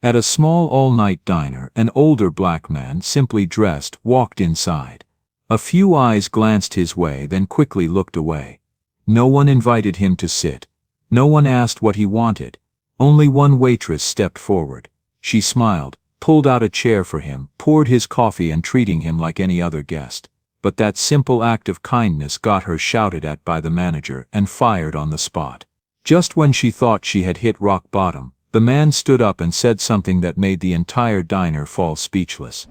At a small all-night diner, an older black man, simply dressed, walked inside. A few eyes glanced his way, then quickly looked away. No one invited him to sit. No one asked what he wanted. Only one waitress stepped forward. She smiled, pulled out a chair for him, poured his coffee and treating him like any other guest. But that simple act of kindness got her shouted at by the manager and fired on the spot. Just when she thought she had hit rock bottom, the man stood up and said something that made the entire diner fall speechless.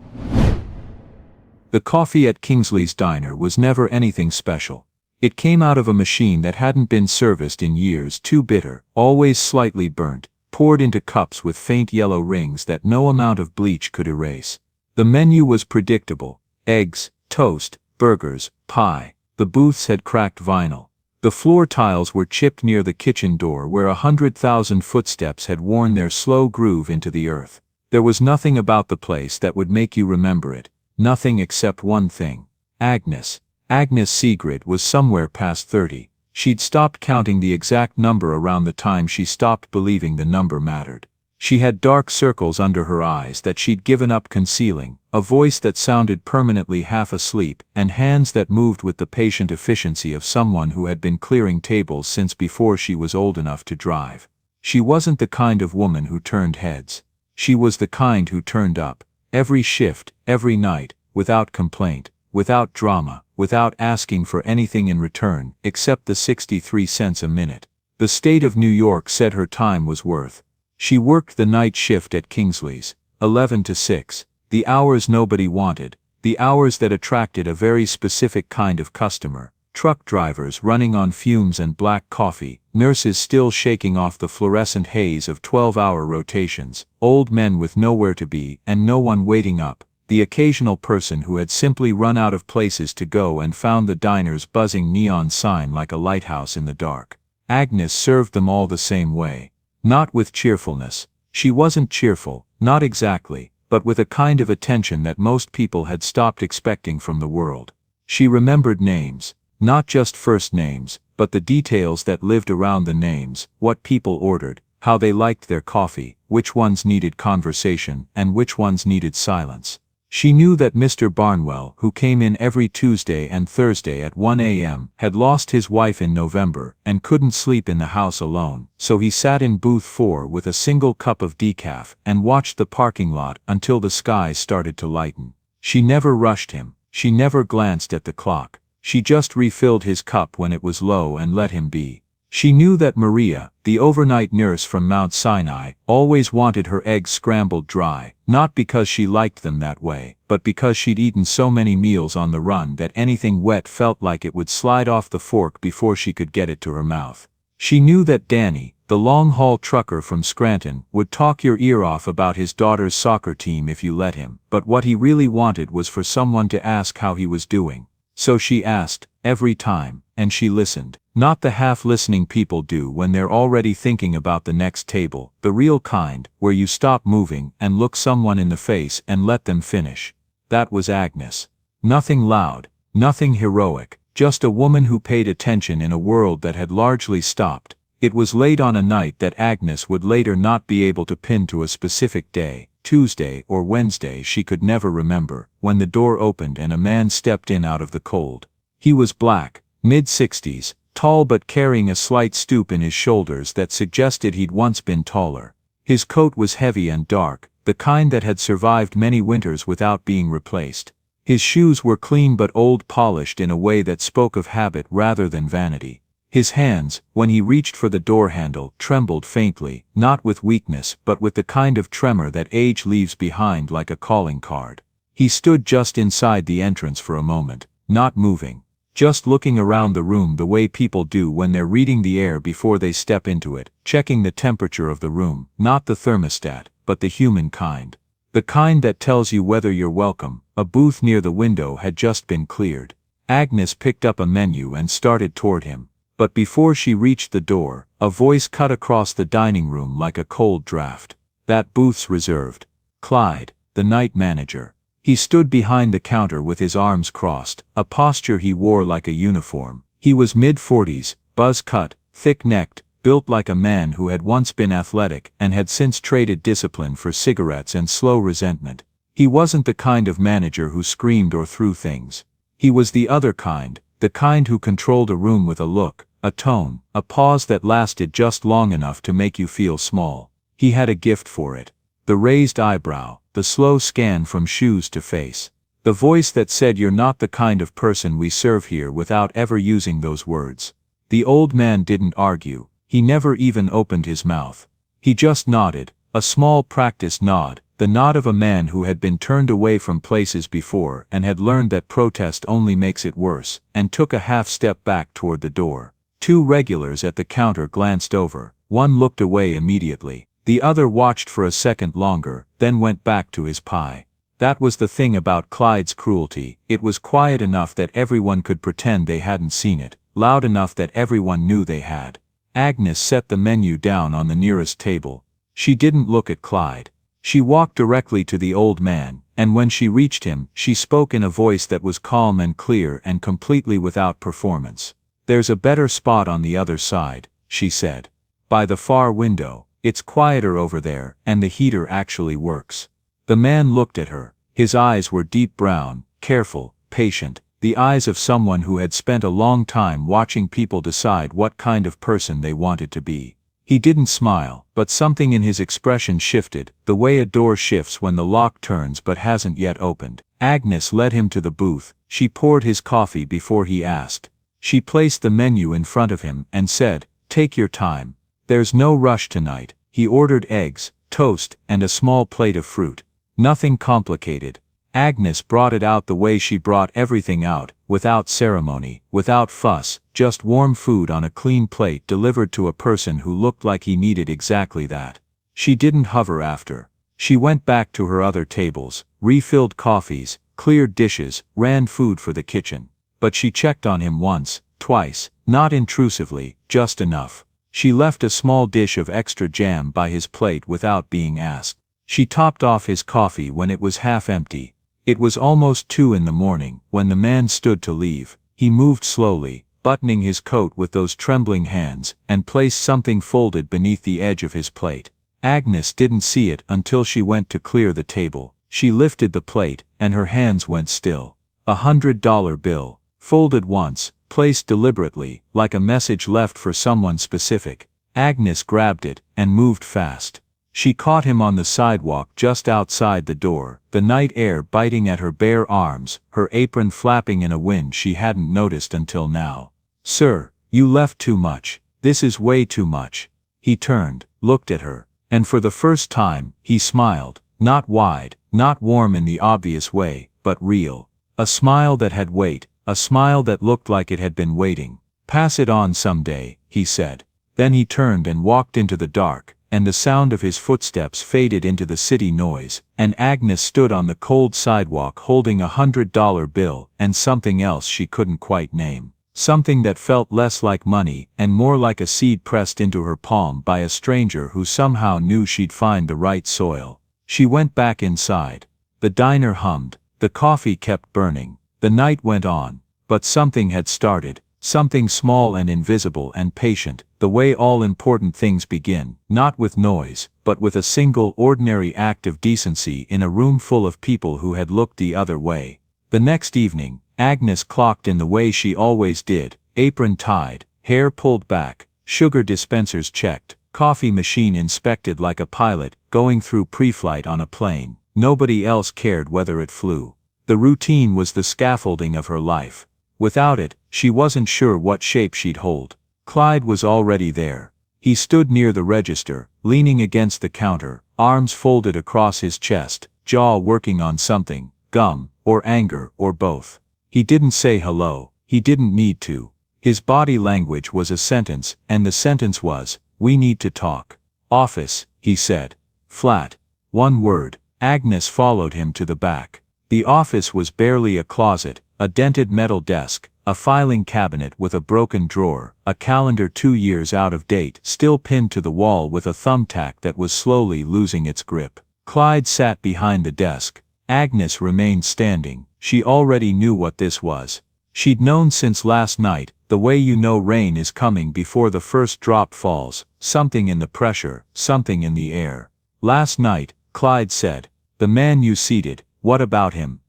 The coffee at Kingsley's diner was never anything special. It came out of a machine that hadn't been serviced in years, too bitter, always slightly burnt, poured into cups with faint yellow rings that no amount of bleach could erase. The menu was predictable: eggs, toast, burgers, pie. The booths had cracked vinyl. The floor tiles were chipped near the kitchen door where 100,000 footsteps had worn their slow groove into the earth. There was nothing about the place that would make you remember it, nothing except one thing: Agnes. Agnes Sigrid was somewhere past 30. She'd stopped counting the exact number around the time she stopped believing the number mattered. She had dark circles under her eyes that she'd given up concealing, a voice that sounded permanently half asleep, and hands that moved with the patient efficiency of someone who had been clearing tables since before she was old enough to drive. She wasn't the kind of woman who turned heads. She was the kind who turned up, every shift, every night, without complaint, without drama, without asking for anything in return, except the 63 cents a minute. The state of New York said her time was worth. She worked the night shift at Kingsley's, 11 to 6, the hours nobody wanted, the hours that attracted a very specific kind of customer: truck drivers running on fumes and black coffee, nurses still shaking off the fluorescent haze of 12-hour rotations, old men with nowhere to be and no one waiting up, the occasional person who had simply run out of places to go and found the diner's buzzing neon sign like a lighthouse in the dark. Agnes served them all the same way. Not with cheerfulness. She wasn't cheerful, not exactly, but with a kind of attention that most people had stopped expecting from the world. She remembered names, not just first names, but the details that lived around the names: what people ordered, how they liked their coffee, which ones needed conversation, and which ones needed silence. She knew that Mr. Barnwell, who came in every Tuesday and Thursday at 1 a.m., had lost his wife in November and couldn't sleep in the house alone, so he sat in booth 4 with a single cup of decaf and watched the parking lot until the skies started to lighten. She never rushed him. She never glanced at the clock. She just refilled his cup when it was low and let him be. She knew that Maria, the overnight nurse from Mount Sinai, always wanted her eggs scrambled dry, not because she liked them that way, but because she'd eaten so many meals on the run that anything wet felt like it would slide off the fork before she could get it to her mouth. She knew that Danny, the long-haul trucker from Scranton, would talk your ear off about his daughter's soccer team if you let him, but what he really wanted was for someone to ask how he was doing. So she asked, every time, and she listened. Not the half-listening people do when they're already thinking about the next table, the real kind, where you stop moving and look someone in the face and let them finish. That was Agnes. Nothing loud, nothing heroic, just a woman who paid attention in a world that had largely stopped. It was late on a night that Agnes would later not be able to pin to a specific day, Tuesday or Wednesday she could never remember, when the door opened and a man stepped in out of the cold. He was black, mid-60s, tall but carrying a slight stoop in his shoulders that suggested he'd once been taller. His coat was heavy and dark, the kind that had survived many winters without being replaced. His shoes were clean but old, polished in a way that spoke of habit rather than vanity. His hands, when he reached for the door handle, trembled faintly, not with weakness but with the kind of tremor that age leaves behind like a calling card. He stood just inside the entrance for a moment, not moving, just looking around the room the way people do when they're reading the air before they step into it, checking the temperature of the room, not the thermostat, but the human kind. The kind that tells you whether you're welcome. A booth near the window had just been cleared. Agnes picked up a menu and started toward him. But before she reached the door, a voice cut across the dining room like a cold draft. That booth's reserved. Clyde, the night manager. He stood behind the counter with his arms crossed, a posture he wore like a uniform. He was mid-40s, buzz-cut, thick-necked, built like a man who had once been athletic and had since traded discipline for cigarettes and slow resentment. He wasn't the kind of manager who screamed or threw things. He was the other kind, the kind who controlled a room with a look, a tone, a pause that lasted just long enough to make you feel small. He had a gift for it. The raised eyebrow, the slow scan from shoes to face. The voice that said you're not the kind of person we serve here without ever using those words. The old man didn't argue. He never even opened his mouth. He just nodded, a small practiced nod, the nod of a man who had been turned away from places before and had learned that protest only makes it worse, and took a half step back toward the door. Two regulars at the counter glanced over. One looked away immediately. The other watched for a second longer, then went back to his pie. That was the thing about Clyde's cruelty. It was quiet enough that everyone could pretend they hadn't seen it, loud enough that everyone knew they had. Agnes set the menu down on the nearest table. She didn't look at Clyde. She walked directly to the old man, and when she reached him, she spoke in a voice that was calm and clear and completely without performance. "There's a better spot on the other side," she said. "By the far window. It's quieter over there, and the heater actually works." The man looked at her. His eyes were deep brown, careful, patient, the eyes of someone who had spent a long time watching people decide what kind of person they wanted to be. He didn't smile, but something in his expression shifted, the way a door shifts when the lock turns but hasn't yet opened. Agnes led him to the booth. She poured his coffee before he asked. She placed the menu in front of him and said, "Take your time. There's no rush tonight." He ordered eggs, toast, and a small plate of fruit. Nothing complicated. Agnes brought it out the way she brought everything out, without ceremony, without fuss, just warm food on a clean plate delivered to a person who looked like he needed exactly that. She didn't hover after. She went back to her other tables, refilled coffees, cleared dishes, ran food for the kitchen. But she checked on him once, twice, not intrusively, just enough. She left a small dish of extra jam by his plate without being asked. She topped off his coffee when it was half empty. It was almost 2 in the morning when the man stood to leave. He moved slowly, buttoning his coat with those trembling hands, and placed something folded beneath the edge of his plate. Agnes didn't see it until she went to clear the table. She lifted the plate, and her hands went still. $100 bill, folded once, placed deliberately, like a message left for someone specific. Agnes grabbed it, and moved fast. She caught him on the sidewalk just outside the door, the night air biting at her bare arms, her apron flapping in a wind she hadn't noticed until now. "Sir, you left too much. This is way too much." He turned, looked at her, and for the first time, he smiled, not wide, not warm in the obvious way, but real. A smile that had weight, a smile that looked like it had been waiting. "Pass it on someday," he said. Then he turned and walked into the dark, and the sound of his footsteps faded into the city noise, and Agnes stood on the cold sidewalk holding $100 bill and something else she couldn't quite name. Something that felt less like money and more like a seed pressed into her palm by a stranger who somehow knew she'd find the right soil. She went back inside. The diner hummed, the coffee kept burning, the night went on, but something had started. Something small and invisible and patient, the way all important things begin, not with noise, but with a single ordinary act of decency in a room full of people who had looked the other way. The next evening, Agnes clocked in the way she always did, apron tied, hair pulled back, sugar dispensers checked, coffee machine inspected like a pilot going through pre-flight on a plane. Nobody else cared whether it flew. The routine was the scaffolding of her life. Without it, she wasn't sure what shape she'd hold. Clyde was already there. He stood near the register, leaning against the counter, arms folded across his chest, jaw working on something, gum, or anger, or both. He didn't say hello. He didn't need to. His body language was a sentence, and the sentence was, "We need to talk." "Office," he said. Flat. One word. Agnes followed him to the back. The office was barely a closet, a dented metal desk, a filing cabinet with a broken drawer, a calendar 2 years out of date still pinned to the wall with a thumbtack that was slowly losing its grip. Clyde sat behind the desk. Agnes remained standing. She already knew what this was. She'd known since last night, the way you know rain is coming before the first drop falls, something in the pressure, something in the air. Last night, Clyde said. The man you seated, what about him?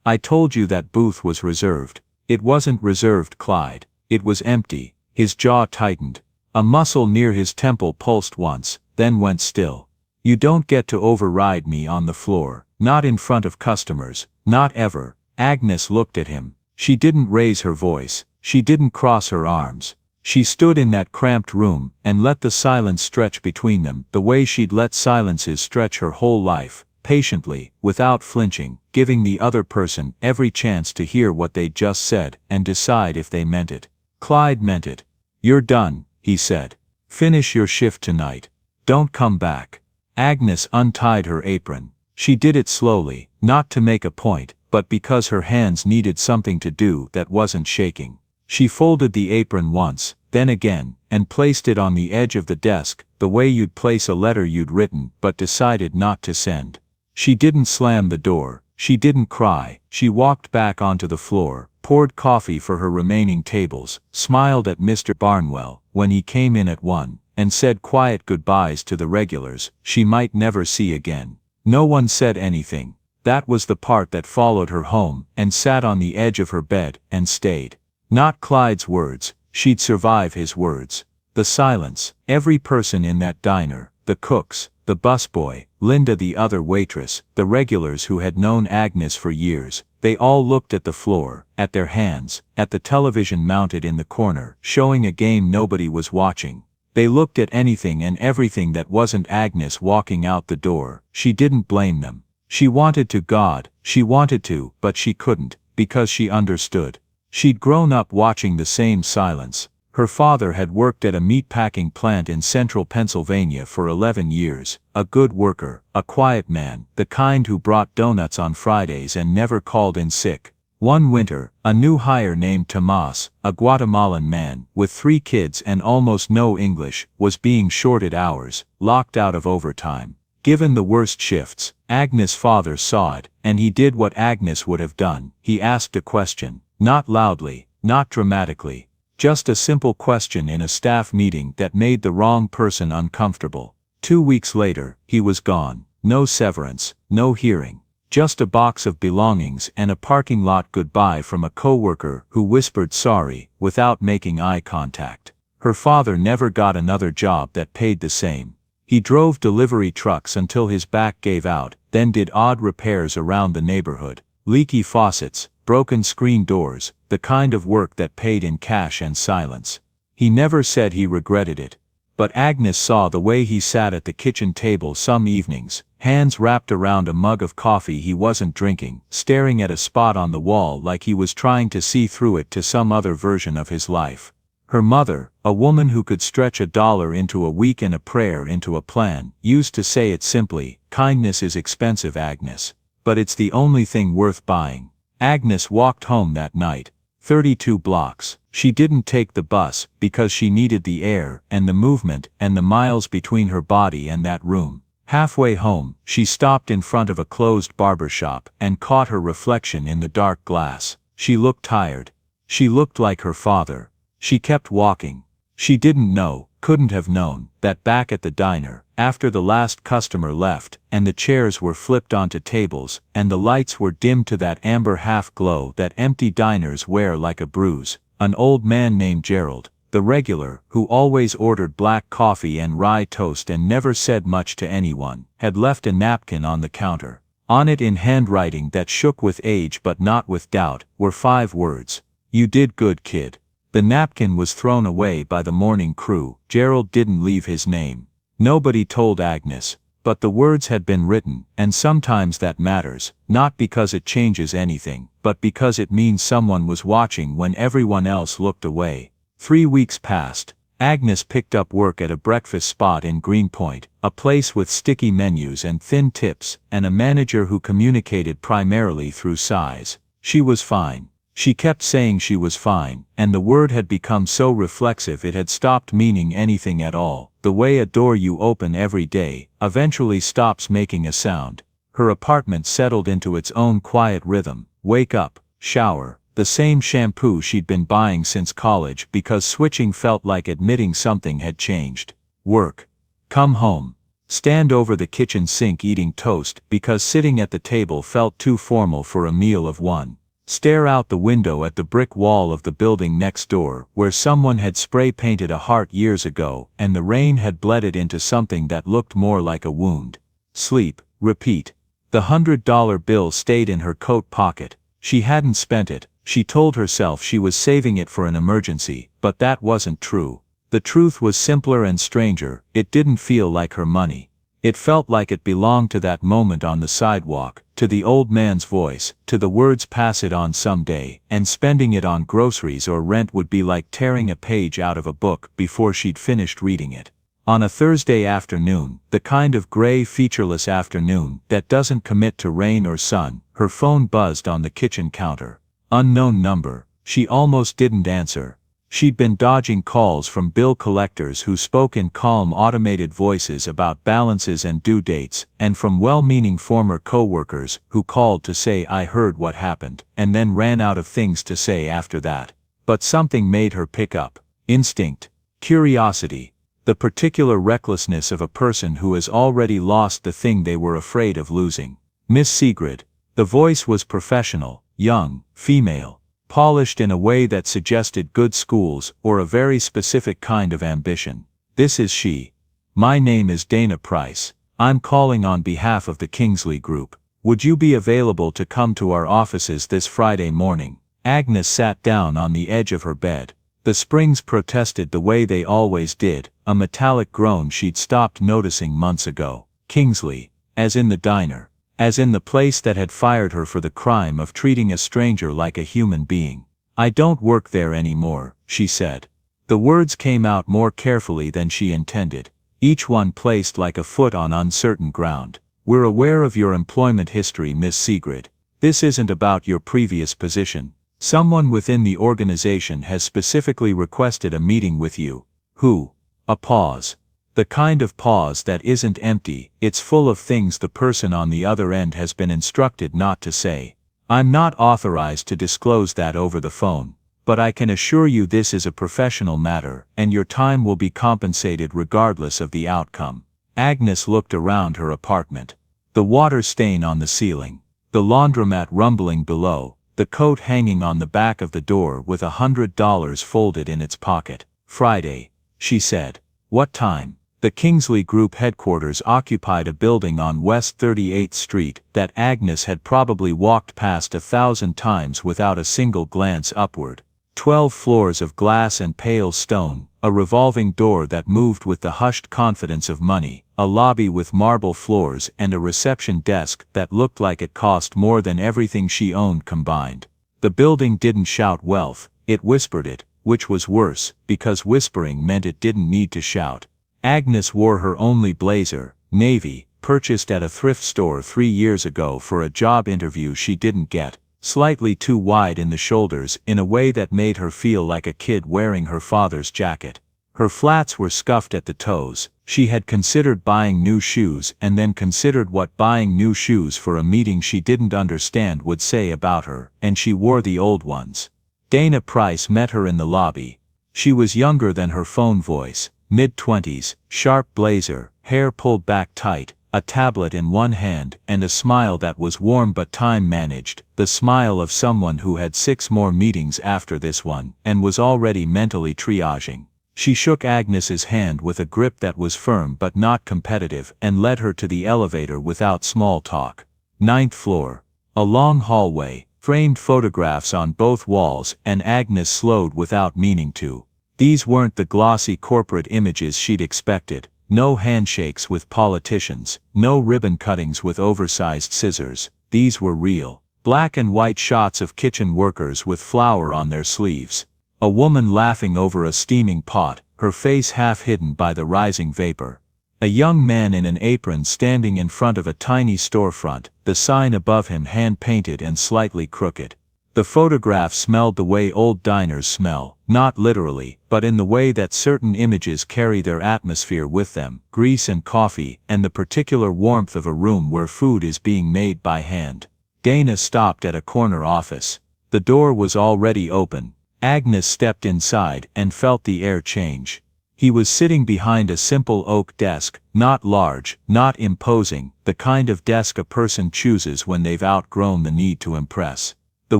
I told you that booth was reserved. It wasn't reserved, Clyde. It was empty. His jaw tightened. A muscle near his temple pulsed once, then went still. You don't get to override me on the floor, not in front of customers, not ever. Agnes looked at him. She didn't raise her voice. She didn't cross her arms. She stood in that cramped room and let the silence stretch between them the way she'd let silences stretch her whole life, patiently, without flinching, giving the other person every chance to hear what they'd just said and decide if they meant it. Clyde meant it. You're done, he said. Finish your shift tonight. Don't come back. Agnes untied her apron. She did it slowly, not to make a point, but because her hands needed something to do that wasn't shaking. She folded the apron once, then again, and placed it on the edge of the desk, the way you'd place a letter you'd written but decided not to send. She didn't slam the door. She didn't cry. She walked back onto the floor, poured coffee for her remaining tables, smiled at Mr. Barnwell when he came in at 1, and said quiet goodbyes to the regulars she might never see again. No one said anything. That was the part that followed her home and sat on the edge of her bed and stayed. Not Clyde's words. She'd survive his words. The silence. Every person in that diner, the cooks, the busboy, Linda the other waitress, the regulars who had known Agnes for years, they all looked at the floor, at their hands, at the television mounted in the corner, showing a game nobody was watching. They looked at anything and everything that wasn't Agnes walking out the door. She didn't blame them. She wanted to she wanted to, but she couldn't, because she understood. She'd grown up watching the same silence. Her father had worked at a meatpacking plant in central Pennsylvania for 11 years, a good worker, a quiet man, the kind who brought donuts on Fridays and never called in sick. One winter, a new hire named Tomas, a Guatemalan man, with 3 kids and almost no English, was being shorted hours, locked out of overtime. Given the worst shifts, Agnes' father saw it, and he did what Agnes would have done. He asked a question. Not loudly, not dramatically. Just a simple question in a staff meeting that made the wrong person uncomfortable. 2 weeks later, he was gone. No severance, no hearing. Just a box of belongings and a parking lot goodbye from a coworker who whispered sorry, without making eye contact. Her father never got another job that paid the same. He drove delivery trucks until his back gave out, then did odd repairs around the neighborhood. Leaky faucets, broken screen doors, the kind of work that paid in cash and silence. He never said he regretted it. But Agnes saw the way he sat at the kitchen table some evenings, hands wrapped around a mug of coffee he wasn't drinking, staring at a spot on the wall like he was trying to see through it to some other version of his life. Her mother, a woman who could stretch $1 into a week and a prayer into a plan, used to say it simply, kindness is expensive, Agnes. But it's the only thing worth buying. Agnes walked home that night. 32 blocks. She didn't take the bus because she needed the air and the movement and the miles between her body and that room. Halfway home, she stopped in front of a closed barber shop and caught her reflection in the dark glass. She looked tired. She looked like her father. She kept walking. She didn't know, couldn't have known, that back at the diner, after the last customer left, and the chairs were flipped onto tables, and the lights were dimmed to that amber half-glow that empty diners wear like a bruise, an old man named Gerald, the regular, who always ordered black coffee and rye toast and never said much to anyone, had left a napkin on the counter. On it, in handwriting that shook with age but not with doubt, were 5 words. You did good, kid. The napkin was thrown away by the morning crew. Gerald didn't leave his name. Nobody told Agnes, but the words had been written, and sometimes that matters, not because it changes anything, but because it means someone was watching when everyone else looked away. 3 weeks passed. Agnes picked up work at a breakfast spot in Greenpoint, a place with sticky menus and thin tips, and a manager who communicated primarily through sighs. She was fine. She kept saying she was fine, and the word had become so reflexive it had stopped meaning anything at all. The way a door you open every day eventually stops making a sound. Her apartment settled into its own quiet rhythm. Wake up, shower, The same shampoo she'd been buying since college because switching felt like admitting something had changed. Work. Come home. Stand over the kitchen sink eating toast because sitting at the table felt too formal for a meal of one. Stare out the window at the brick wall of the building next door where someone had spray-painted a heart years ago and the rain had bled it into something that looked more like a wound. Sleep. Repeat. The $100 bill stayed in her coat pocket. She hadn't spent it. She told herself she was saving it for an emergency, but that wasn't true. The truth was simpler and stranger. It didn't feel like her money. It felt like it belonged to that moment on the sidewalk, to the old man's voice, to the words "pass it on someday," and spending it on groceries or rent would be like tearing a page out of a book before she'd finished reading it. On a Thursday afternoon, the kind of gray, featureless afternoon that doesn't commit to rain or sun, her phone buzzed on the kitchen counter. Unknown number. She almost didn't answer. She'd been dodging calls from bill collectors who spoke in calm automated voices about balances and due dates, and from well-meaning former co-workers who called to say "I heard what happened," and then ran out of things to say after that. But something made her pick up. Instinct. Curiosity. The particular recklessness of a person who has already lost the thing they were afraid of losing. Miss Sigrid. The voice was professional, young, female. Polished in a way that suggested good schools or a very specific kind of ambition. This is she. My name is Dana Price. I'm calling on behalf of the Kingsley Group. Would you be available to come to our offices this Friday morning? Agnes sat down on the edge of her bed. The springs protested the way they always did, a metallic groan she'd stopped noticing months ago. Kingsley. As in the diner. As in the place that had fired her for the crime of treating a stranger like a human being. I don't work there anymore, she said. The words came out more carefully than she intended, each one placed like a foot on uncertain ground. We're aware of your employment history, Miss Sigrid. This isn't about your previous position. Someone within the organization has specifically requested a meeting with you. Who? A pause. The kind of pause that isn't empty, it's full of things the person on the other end has been instructed not to say. I'm not authorized to disclose that over the phone, but I can assure you this is a professional matter, and your time will be compensated regardless of the outcome. Agnes looked around her apartment. The water stain on the ceiling, the laundromat rumbling below, the coat hanging on the back of the door with $100 folded in its pocket. Friday, she said. What time? The Kingsley Group headquarters occupied a building on West 38th Street that Agnes had probably walked past 1,000 times without a single glance upward. 12 floors of glass and pale stone, a revolving door that moved with the hushed confidence of money, a lobby with marble floors and a reception desk that looked like it cost more than everything she owned combined. The building didn't shout wealth, it whispered it, which was worse, because whispering meant it didn't need to shout. Agnes wore her only blazer, navy, purchased at a thrift store 3 years ago for a job interview she didn't get, slightly too wide in the shoulders in a way that made her feel like a kid wearing her father's jacket. Her flats were scuffed at the toes. She had considered buying new shoes and then considered what buying new shoes for a meeting she didn't understand would say about her, and she wore the old ones. Dana Price met her in the lobby. She was younger than her phone voice. Mid-20s, sharp blazer, hair pulled back tight, a tablet in one hand, and a smile that was warm but time-managed, the smile of someone who had 6 more meetings after this one, and was already mentally triaging. She shook Agnes's hand with a grip that was firm but not competitive and led her to the elevator without small talk. 9th floor. A long hallway, framed photographs on both walls, and Agnes slowed without meaning to. These weren't the glossy corporate images she'd expected. No handshakes with politicians, no ribbon cuttings with oversized scissors. These were real, black and white shots of kitchen workers with flour on their sleeves. A woman laughing over a steaming pot, her face half hidden by the rising vapor. A young man in an apron standing in front of a tiny storefront, the sign above him hand-painted and slightly crooked. The photograph smelled the way old diners smell, not literally, but in the way that certain images carry their atmosphere with them, grease and coffee, and the particular warmth of a room where food is being made by hand. Dana stopped at a corner office. The door was already open. Agnes stepped inside and felt the air change. He was sitting behind a simple oak desk, not large, not imposing, the kind of desk a person chooses when they've outgrown the need to impress. The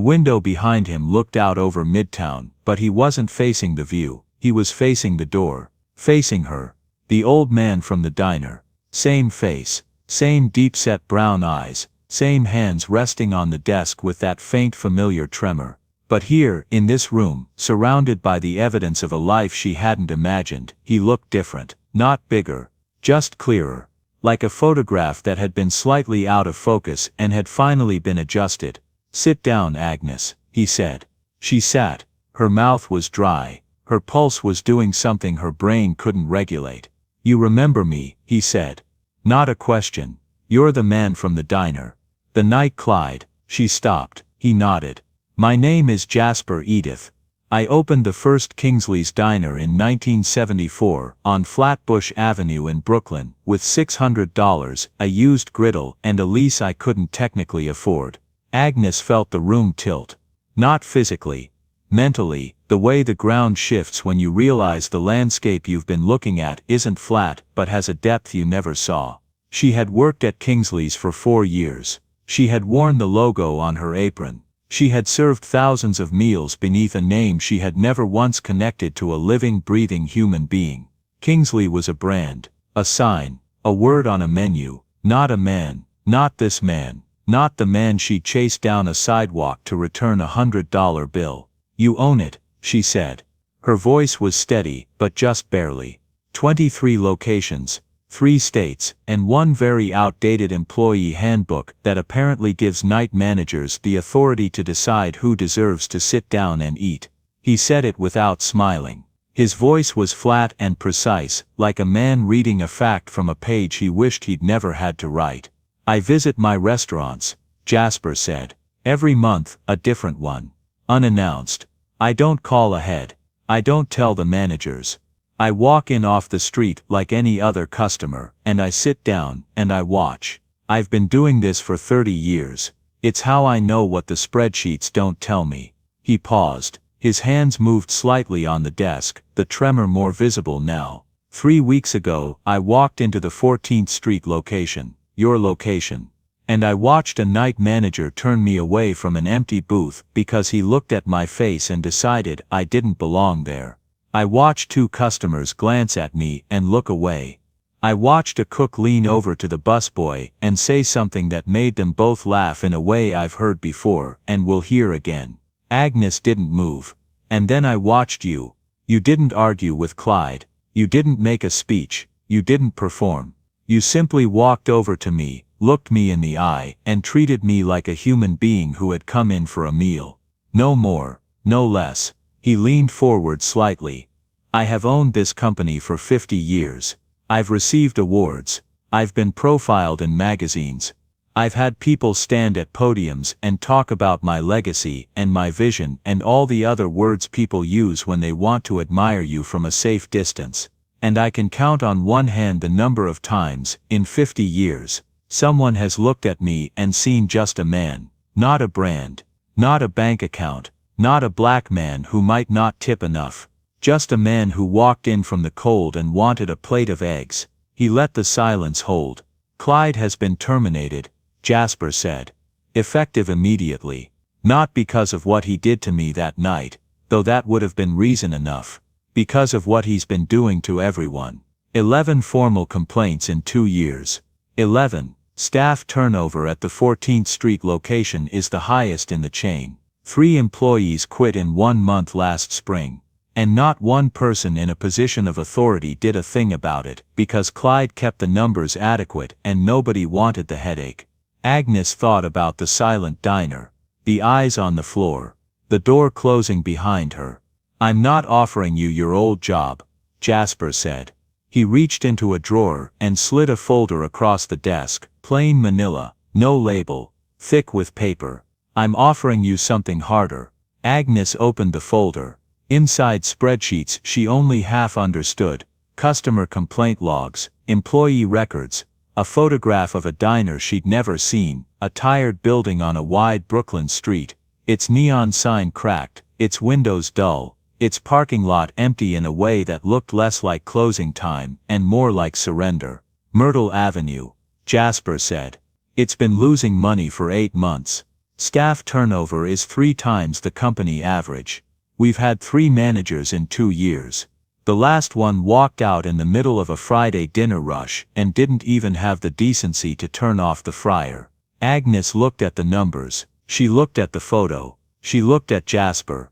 window behind him looked out over Midtown, but he wasn't facing the view, he was facing the door, facing her. The old man from the diner. Same face, same deep-set brown eyes, same hands resting on the desk with that faint familiar tremor. But here, in this room, surrounded by the evidence of a life she hadn't imagined, he looked different, not bigger, just clearer. Like a photograph that had been slightly out of focus and had finally been adjusted. "Sit down, Agnes," he said. She sat. Her mouth was dry. Her pulse was doing something her brain couldn't regulate. "You remember me," he said. Not a question. "You're the man from the diner." "The night Clyde." She stopped. He nodded. "My name is Jasper Edith. I opened the first Kingsley's Diner in 1974 on Flatbush Avenue in Brooklyn with $600, a used griddle and a lease I couldn't technically afford." Agnes felt the room tilt. Not physically. Mentally, the way the ground shifts when you realize the landscape you've been looking at isn't flat but has a depth you never saw. She had worked at Kingsley's for 4 years. She had worn the logo on her apron. She had served thousands of meals beneath a name she had never once connected to a living, breathing human being. Kingsley was a brand, a sign, a word on a menu, not a man, not this man, not the man she chased down a sidewalk to return a $100 bill. "You own it," she said. Her voice was steady, but just barely. 23 locations, 3 states, and one very outdated employee handbook that apparently gives night managers the authority to decide who deserves to sit down and eat. He said it without smiling. His voice was flat and precise, like a man reading a fact from a page he wished he'd never had to write. "I visit my restaurants," Jasper said. "Every month, a different one. Unannounced. I don't call ahead. I don't tell the managers. I walk in off the street like any other customer, and I sit down, and I watch. I've been doing this for 30 years. It's how I know what the spreadsheets don't tell me." He paused. His hands moved slightly on the desk, the tremor more visible now. 3 weeks ago, I walked into the 14th Street location, your location. And I watched a night manager turn me away from an empty booth because he looked at my face and decided I didn't belong there. I watched 2 customers glance at me and look away. I watched a cook lean over to the busboy and say something that made them both laugh in a way I've heard before and will hear again. Agnes didn't move. And then I watched you. You didn't argue with Clyde. You didn't make a speech. You didn't perform. You simply walked over to me, looked me in the eye, and treated me like a human being who had come in for a meal. No more, no less. He leaned forward slightly. "I have owned this company for 50 years. I've received awards. I've been profiled in magazines. I've had people stand at podiums and talk about my legacy and my vision and all the other words people use when they want to admire you from a safe distance. And I can count on one hand the number of times, in 50 years, someone has looked at me and seen just a man, not a brand, not a bank account, not a black man who might not tip enough, just a man who walked in from the cold and wanted a plate of eggs." He let the silence hold. "Clyde has been terminated," Jasper said. "Effective immediately. Not because of what he did to me that night, though that would have been reason enough. Because of what he's been doing to everyone. 11 formal complaints in 2 years. 11. Staff turnover at the 14th Street location is the highest in the chain. 3 employees quit in 1 month last spring. And not one person in a position of authority did a thing about it, because Clyde kept the numbers adequate and nobody wanted the headache." Agnes thought about the silent diner. The eyes on the floor. The door closing behind her. "I'm not offering you your old job," Jasper said. He reached into a drawer and slid a folder across the desk, plain manila, no label, thick with paper. "I'm offering you something harder." Agnes opened the folder. Inside spreadsheets she only half understood, customer complaint logs, employee records, a photograph of a diner she'd never seen, a tired building on a wide Brooklyn street. its neon sign cracked, its windows dull, its parking lot empty in a way that looked less like closing time and more like surrender. "Myrtle Avenue," Jasper said. "It's been losing money for 8 months. Staff turnover is 3 times the company average. We've had 3 managers in 2 years. The last one walked out in the middle of a Friday dinner rush and didn't even have the decency to turn off the fryer." Agnes looked at the numbers, she looked at the photo, she looked at Jasper.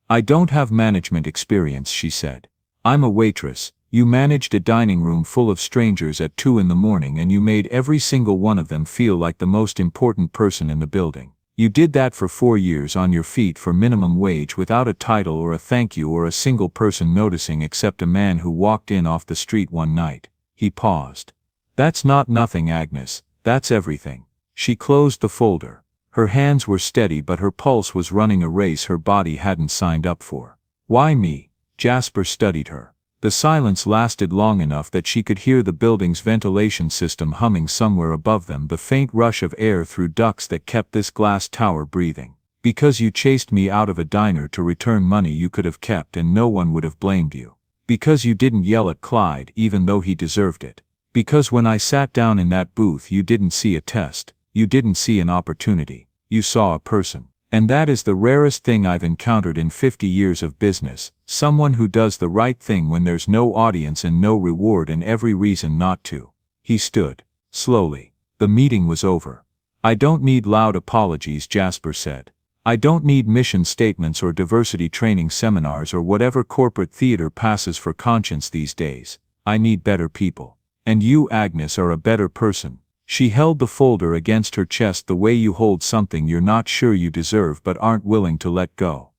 "I don't have management experience," she said. "I'm a waitress. You managed a dining room full of strangers at 2 in the morning and you made every single one of them feel like the most important person in the building. You did that for 4 years on your feet for minimum wage without a title or a thank you or a single person noticing except a man who walked in off the street one night." He paused. "That's not nothing, Agnes, that's everything." She closed the folder. Her hands were steady but her pulse was running a race her body hadn't signed up for. "Why me?" Jasper studied her. The silence lasted long enough that she could hear the building's ventilation system humming somewhere above them, the faint rush of air through ducts that kept this glass tower breathing. "Because you chased me out of a diner to return money you could have kept and no one would have blamed you. Because you didn't yell at Clyde even though he deserved it. Because when I sat down in that booth you didn't see a test, you didn't see an opportunity, you saw a person. And that is the rarest thing I've encountered in 50 years of business, someone who does the right thing when there's no audience and no reward and every reason not to." He stood. Slowly. The meeting was over. "I don't need loud apologies," Jasper said. "I don't need mission statements or diversity training seminars or whatever corporate theater passes for conscience these days. I need better people. And you, Agnes, are a better person." She held the folder against her chest the way you hold something you're not sure you deserve but aren't willing to let go.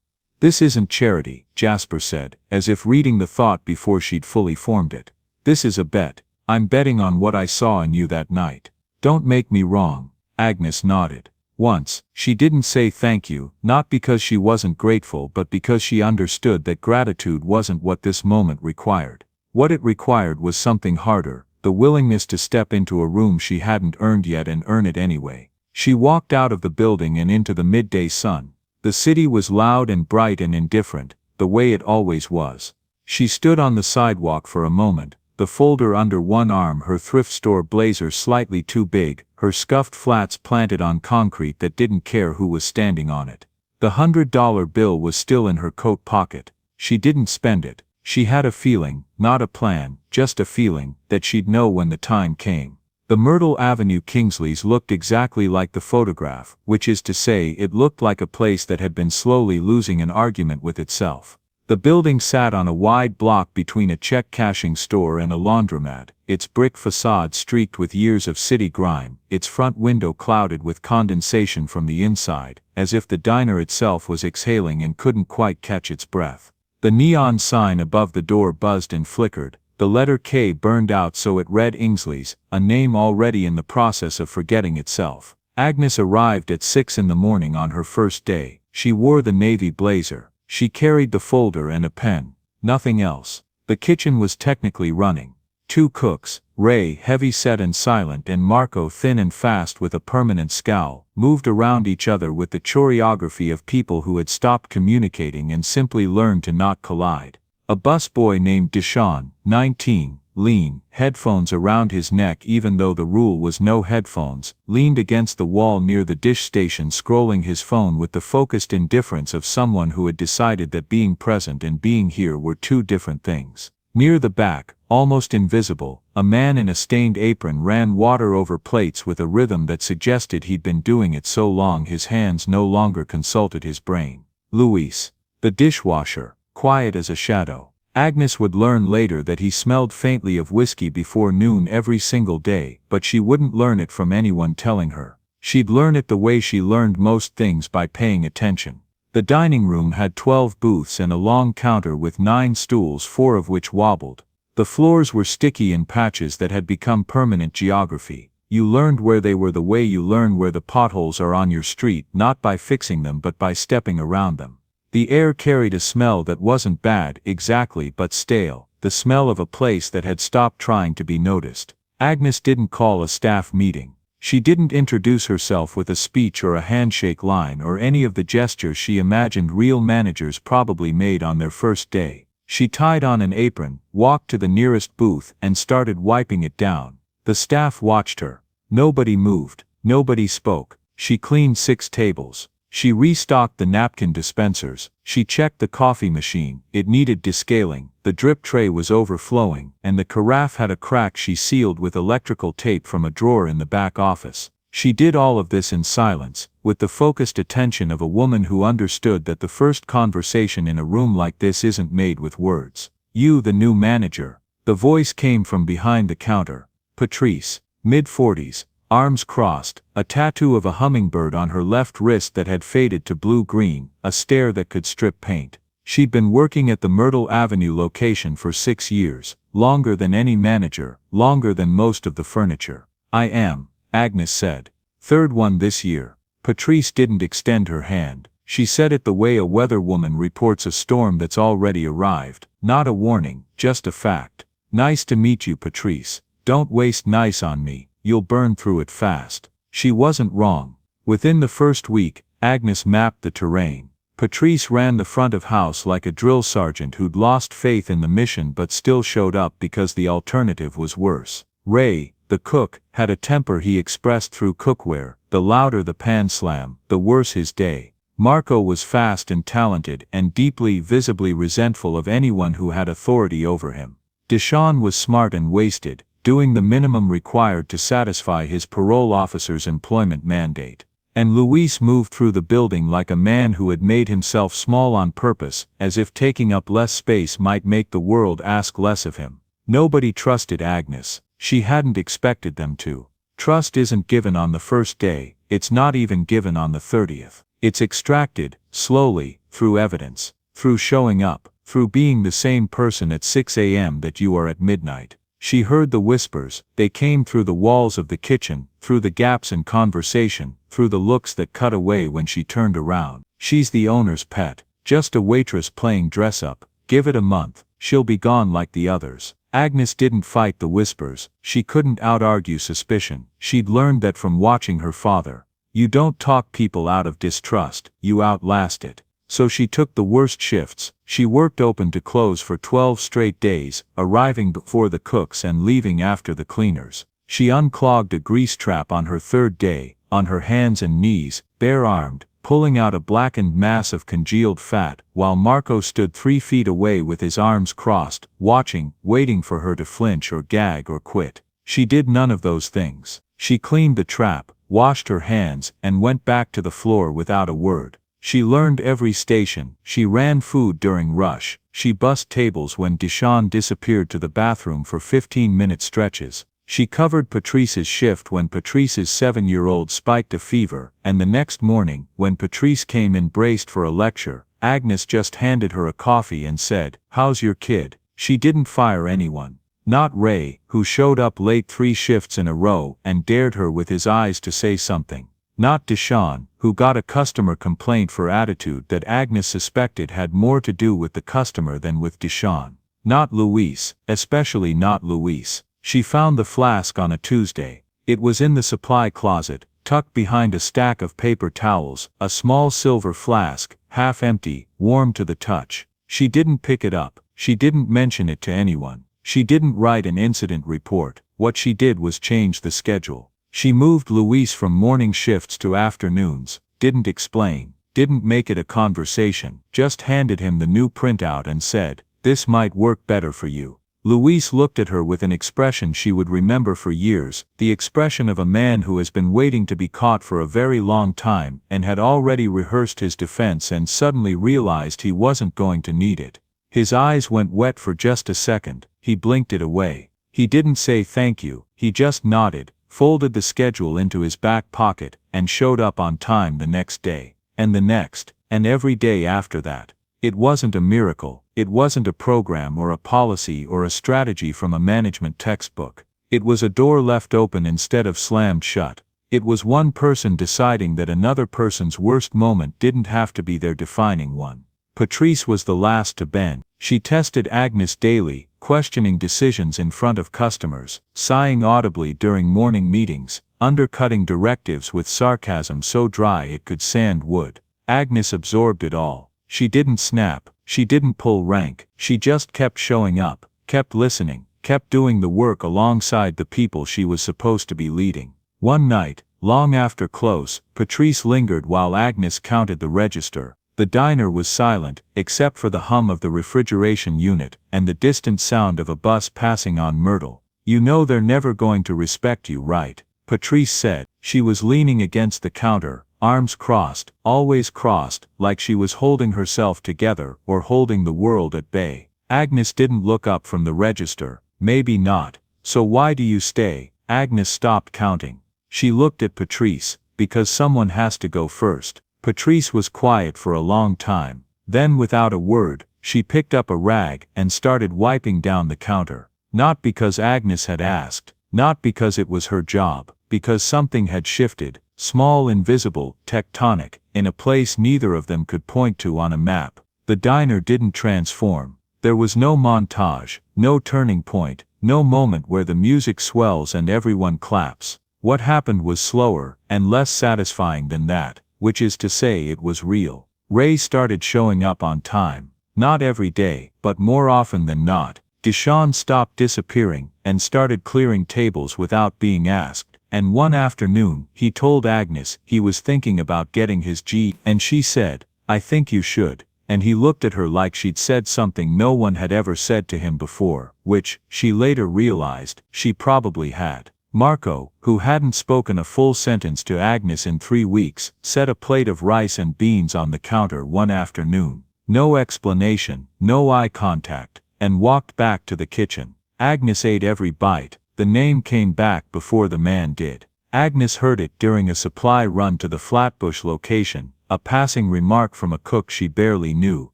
"This isn't charity," Jasper said, as if reading the thought before she'd fully formed it. "This is a bet. I'm betting on what I saw in you that night. Don't make me wrong." Agnes nodded. Once, she didn't say thank you, not because she wasn't grateful but because she understood that gratitude wasn't what this moment required. What it required was something harder, the willingness to step into a room she hadn't earned yet and earn it anyway. She walked out of the building and into the midday sun. The city was loud and bright and indifferent, the way it always was. She stood on the sidewalk for a moment, the folder under one arm, her thrift store blazer slightly too big, her scuffed flats planted on concrete that didn't care who was standing on it. The $100 bill was still in her coat pocket. She didn't spend it. She had a feeling, not a plan, just a feeling, that she'd know when the time came. The Myrtle Avenue Kingsleys looked exactly like the photograph, which is to say it looked like a place that had been slowly losing an argument with itself. The building sat on a wide block between a check-cashing store and a laundromat, its brick facade streaked with years of city grime, its front window clouded with condensation from the inside, as if the diner itself was exhaling and couldn't quite catch its breath. The neon sign above the door buzzed and flickered, the letter K burned out so it read Ingsley's, a name already in the process of forgetting itself. Agnes arrived at 6 in the morning on her first day. She wore the navy blazer. She carried the folder and a pen. Nothing else. The kitchen was technically running. 2 cooks, Ray heavy-set and silent and Marco thin and fast with a permanent scowl, moved around each other with the choreography of people who had stopped communicating and simply learned to not collide. A busboy named Deshaun, 19, lean, headphones around his neck even though the rule was no headphones, leaned against the wall near the dish station scrolling his phone with the focused indifference of someone who had decided that being present and being here were 2 different things. Near the back, almost invisible, a man in a stained apron ran water over plates with a rhythm that suggested he'd been doing it so long his hands no longer consulted his brain. Luis, the dishwasher, quiet as a shadow. Agnes would learn later that he smelled faintly of whiskey before noon every single day, but she wouldn't learn it from anyone telling her. She'd learn it the way she learned most things, by paying attention. The dining room had 12 booths and a long counter with 9 stools, 4 of which wobbled. The floors were sticky in patches that had become permanent geography. You learned where they were the way you learn where the potholes are on your street, not by fixing them but by stepping around them. The air carried a smell that wasn't bad exactly but stale, the smell of a place that had stopped trying to be noticed. Agnes didn't call a staff meeting. She didn't introduce herself with a speech or a handshake line or any of the gestures she imagined real managers probably made on their first day. She tied on an apron, walked to the nearest booth and started wiping it down. The staff watched her. Nobody moved. Nobody spoke. She cleaned 6 tables. She restocked the napkin dispensers. She checked the coffee machine. It needed descaling. The drip tray was overflowing, and the carafe had a crack she sealed with electrical tape from a drawer in the back office. She did all of this in silence, with the focused attention of a woman who understood that the first conversation in a room like this isn't made with words. "You, the new manager." The voice came from behind the counter. Patrice, mid-40s, arms crossed, a tattoo of a hummingbird on her left wrist that had faded to blue-green, a stare that could strip paint. She'd been working at the Myrtle Avenue location for 6 years, longer than any manager, longer than most of the furniture. "I am," Agnes said. "Third one this year." Patrice didn't extend her hand. She said it the way a weatherwoman reports a storm that's already arrived. Not a warning, just a fact. "Nice to meet you, Patrice. Don't waste nice on me. You'll burn through it fast." She wasn't wrong. Within the first week, Agnes mapped the terrain. Patrice ran the front of house like a drill sergeant who'd lost faith in the mission but still showed up because the alternative was worse. Ray, the cook, had a temper he expressed through cookware. The louder the pan slam, the worse his day. Marco was fast and talented and deeply, visibly resentful of anyone who had authority over him. Deshawn was smart and wasted, doing the minimum required to satisfy his parole officer's employment mandate. And Luis moved through the building like a man who had made himself small on purpose, as if taking up less space might make the world ask less of him. Nobody trusted Agnes. She hadn't expected them to. Trust isn't given on the first day, it's not even given on the 30th. It's extracted, slowly, through evidence, through showing up, through being the same person at 6 a.m. that you are at midnight. She heard the whispers. They came through the walls of the kitchen, through the gaps in conversation, through the looks that cut away when she turned around. "She's the owner's pet, just a waitress playing dress-up. Give it a month, she'll be gone like the others." Agnes didn't fight the whispers. She couldn't out-argue suspicion. She'd learned that from watching her father. You don't talk people out of distrust, you outlast it. So she took the worst shifts. She worked open to close for 12 straight days, arriving before the cooks and leaving after the cleaners. She unclogged a grease trap on her 3rd day, on her hands and knees, bare-armed, pulling out a blackened mass of congealed fat, while Marco stood 3 feet away with his arms crossed, watching, waiting for her to flinch or gag or quit. She did none of those things. She cleaned the trap, washed her hands, and went back to the floor without a word. She learned every station. She ran food during rush. She bussed tables when Deshawn disappeared to the bathroom for 15-minute stretches. She covered Patrice's shift when Patrice's 7-year-old spiked a fever, and the next morning, when Patrice came in braced for a lecture, Agnes just handed her a coffee and said, "How's your kid?" She didn't fire anyone. Not Ray, who showed up late 3 shifts in a row and dared her with his eyes to say something. Not Deshawn, who got a customer complaint for attitude that Agnes suspected had more to do with the customer than with Deshawn. Not Luis, especially not Luis. She found the flask on a Tuesday. It was in the supply closet, tucked behind a stack of paper towels, a small silver flask, half empty, warm to the touch. She didn't pick it up. She didn't mention it to anyone. She didn't write an incident report. What she did was change the schedule. She moved Luis from morning shifts to afternoons, didn't explain, didn't make it a conversation, just handed him the new printout and said, "This might work better for you." Luis looked at her with an expression she would remember for years, the expression of a man who has been waiting to be caught for a very long time and had already rehearsed his defense and suddenly realized he wasn't going to need it. His eyes went wet for just a second. He blinked it away. He didn't say thank you, he just nodded, folded the schedule into his back pocket, and showed up on time the next day, and the next, and every day after that. It wasn't a miracle. It wasn't a program or a policy or a strategy from a management textbook. It was a door left open instead of slammed shut. It was one person deciding that another person's worst moment didn't have to be their defining one. Patrice was the last to bend. She tested Agnes daily, questioning decisions in front of customers, sighing audibly during morning meetings, undercutting directives with sarcasm so dry it could sand wood. Agnes absorbed it all. She didn't snap, she didn't pull rank, she just kept showing up, kept listening, kept doing the work alongside the people she was supposed to be leading. One night, long after close, Patrice lingered while Agnes counted the register. The diner was silent, except for the hum of the refrigeration unit and the distant sound of a bus passing on Myrtle. "You know they're never going to respect you, right?" Patrice said. She was leaning against the counter, arms crossed, always crossed, like she was holding herself together or holding the world at bay. Agnes didn't look up from the register. "Maybe not. So why do you stay?" Agnes stopped counting. She looked at Patrice. "Because someone has to go first." Patrice was quiet for a long time. Then without a word, she picked up a rag and started wiping down the counter. Not because Agnes had asked, not because it was her job, because something had shifted, small, invisible, tectonic, in a place neither of them could point to on a map. The diner didn't transform. There was no montage, no turning point, no moment where the music swells and everyone claps. What happened was slower and less satisfying than that, which is to say it was real. Ray started showing up on time. Not every day, but more often than not. Deshawn stopped disappearing and started clearing tables without being asked. And one afternoon, he told Agnes he was thinking about getting his G, and she said, "I think you should." And he looked at her like she'd said something no one had ever said to him before, which, she later realized, she probably had. Marco, who hadn't spoken a full sentence to Agnes in 3 weeks, set a plate of rice and beans on the counter one afternoon. No explanation, no eye contact, and walked back to the kitchen. Agnes ate every bite. The name came back before the man did. Agnes heard it during a supply run to the Flatbush location, a passing remark from a cook she barely knew,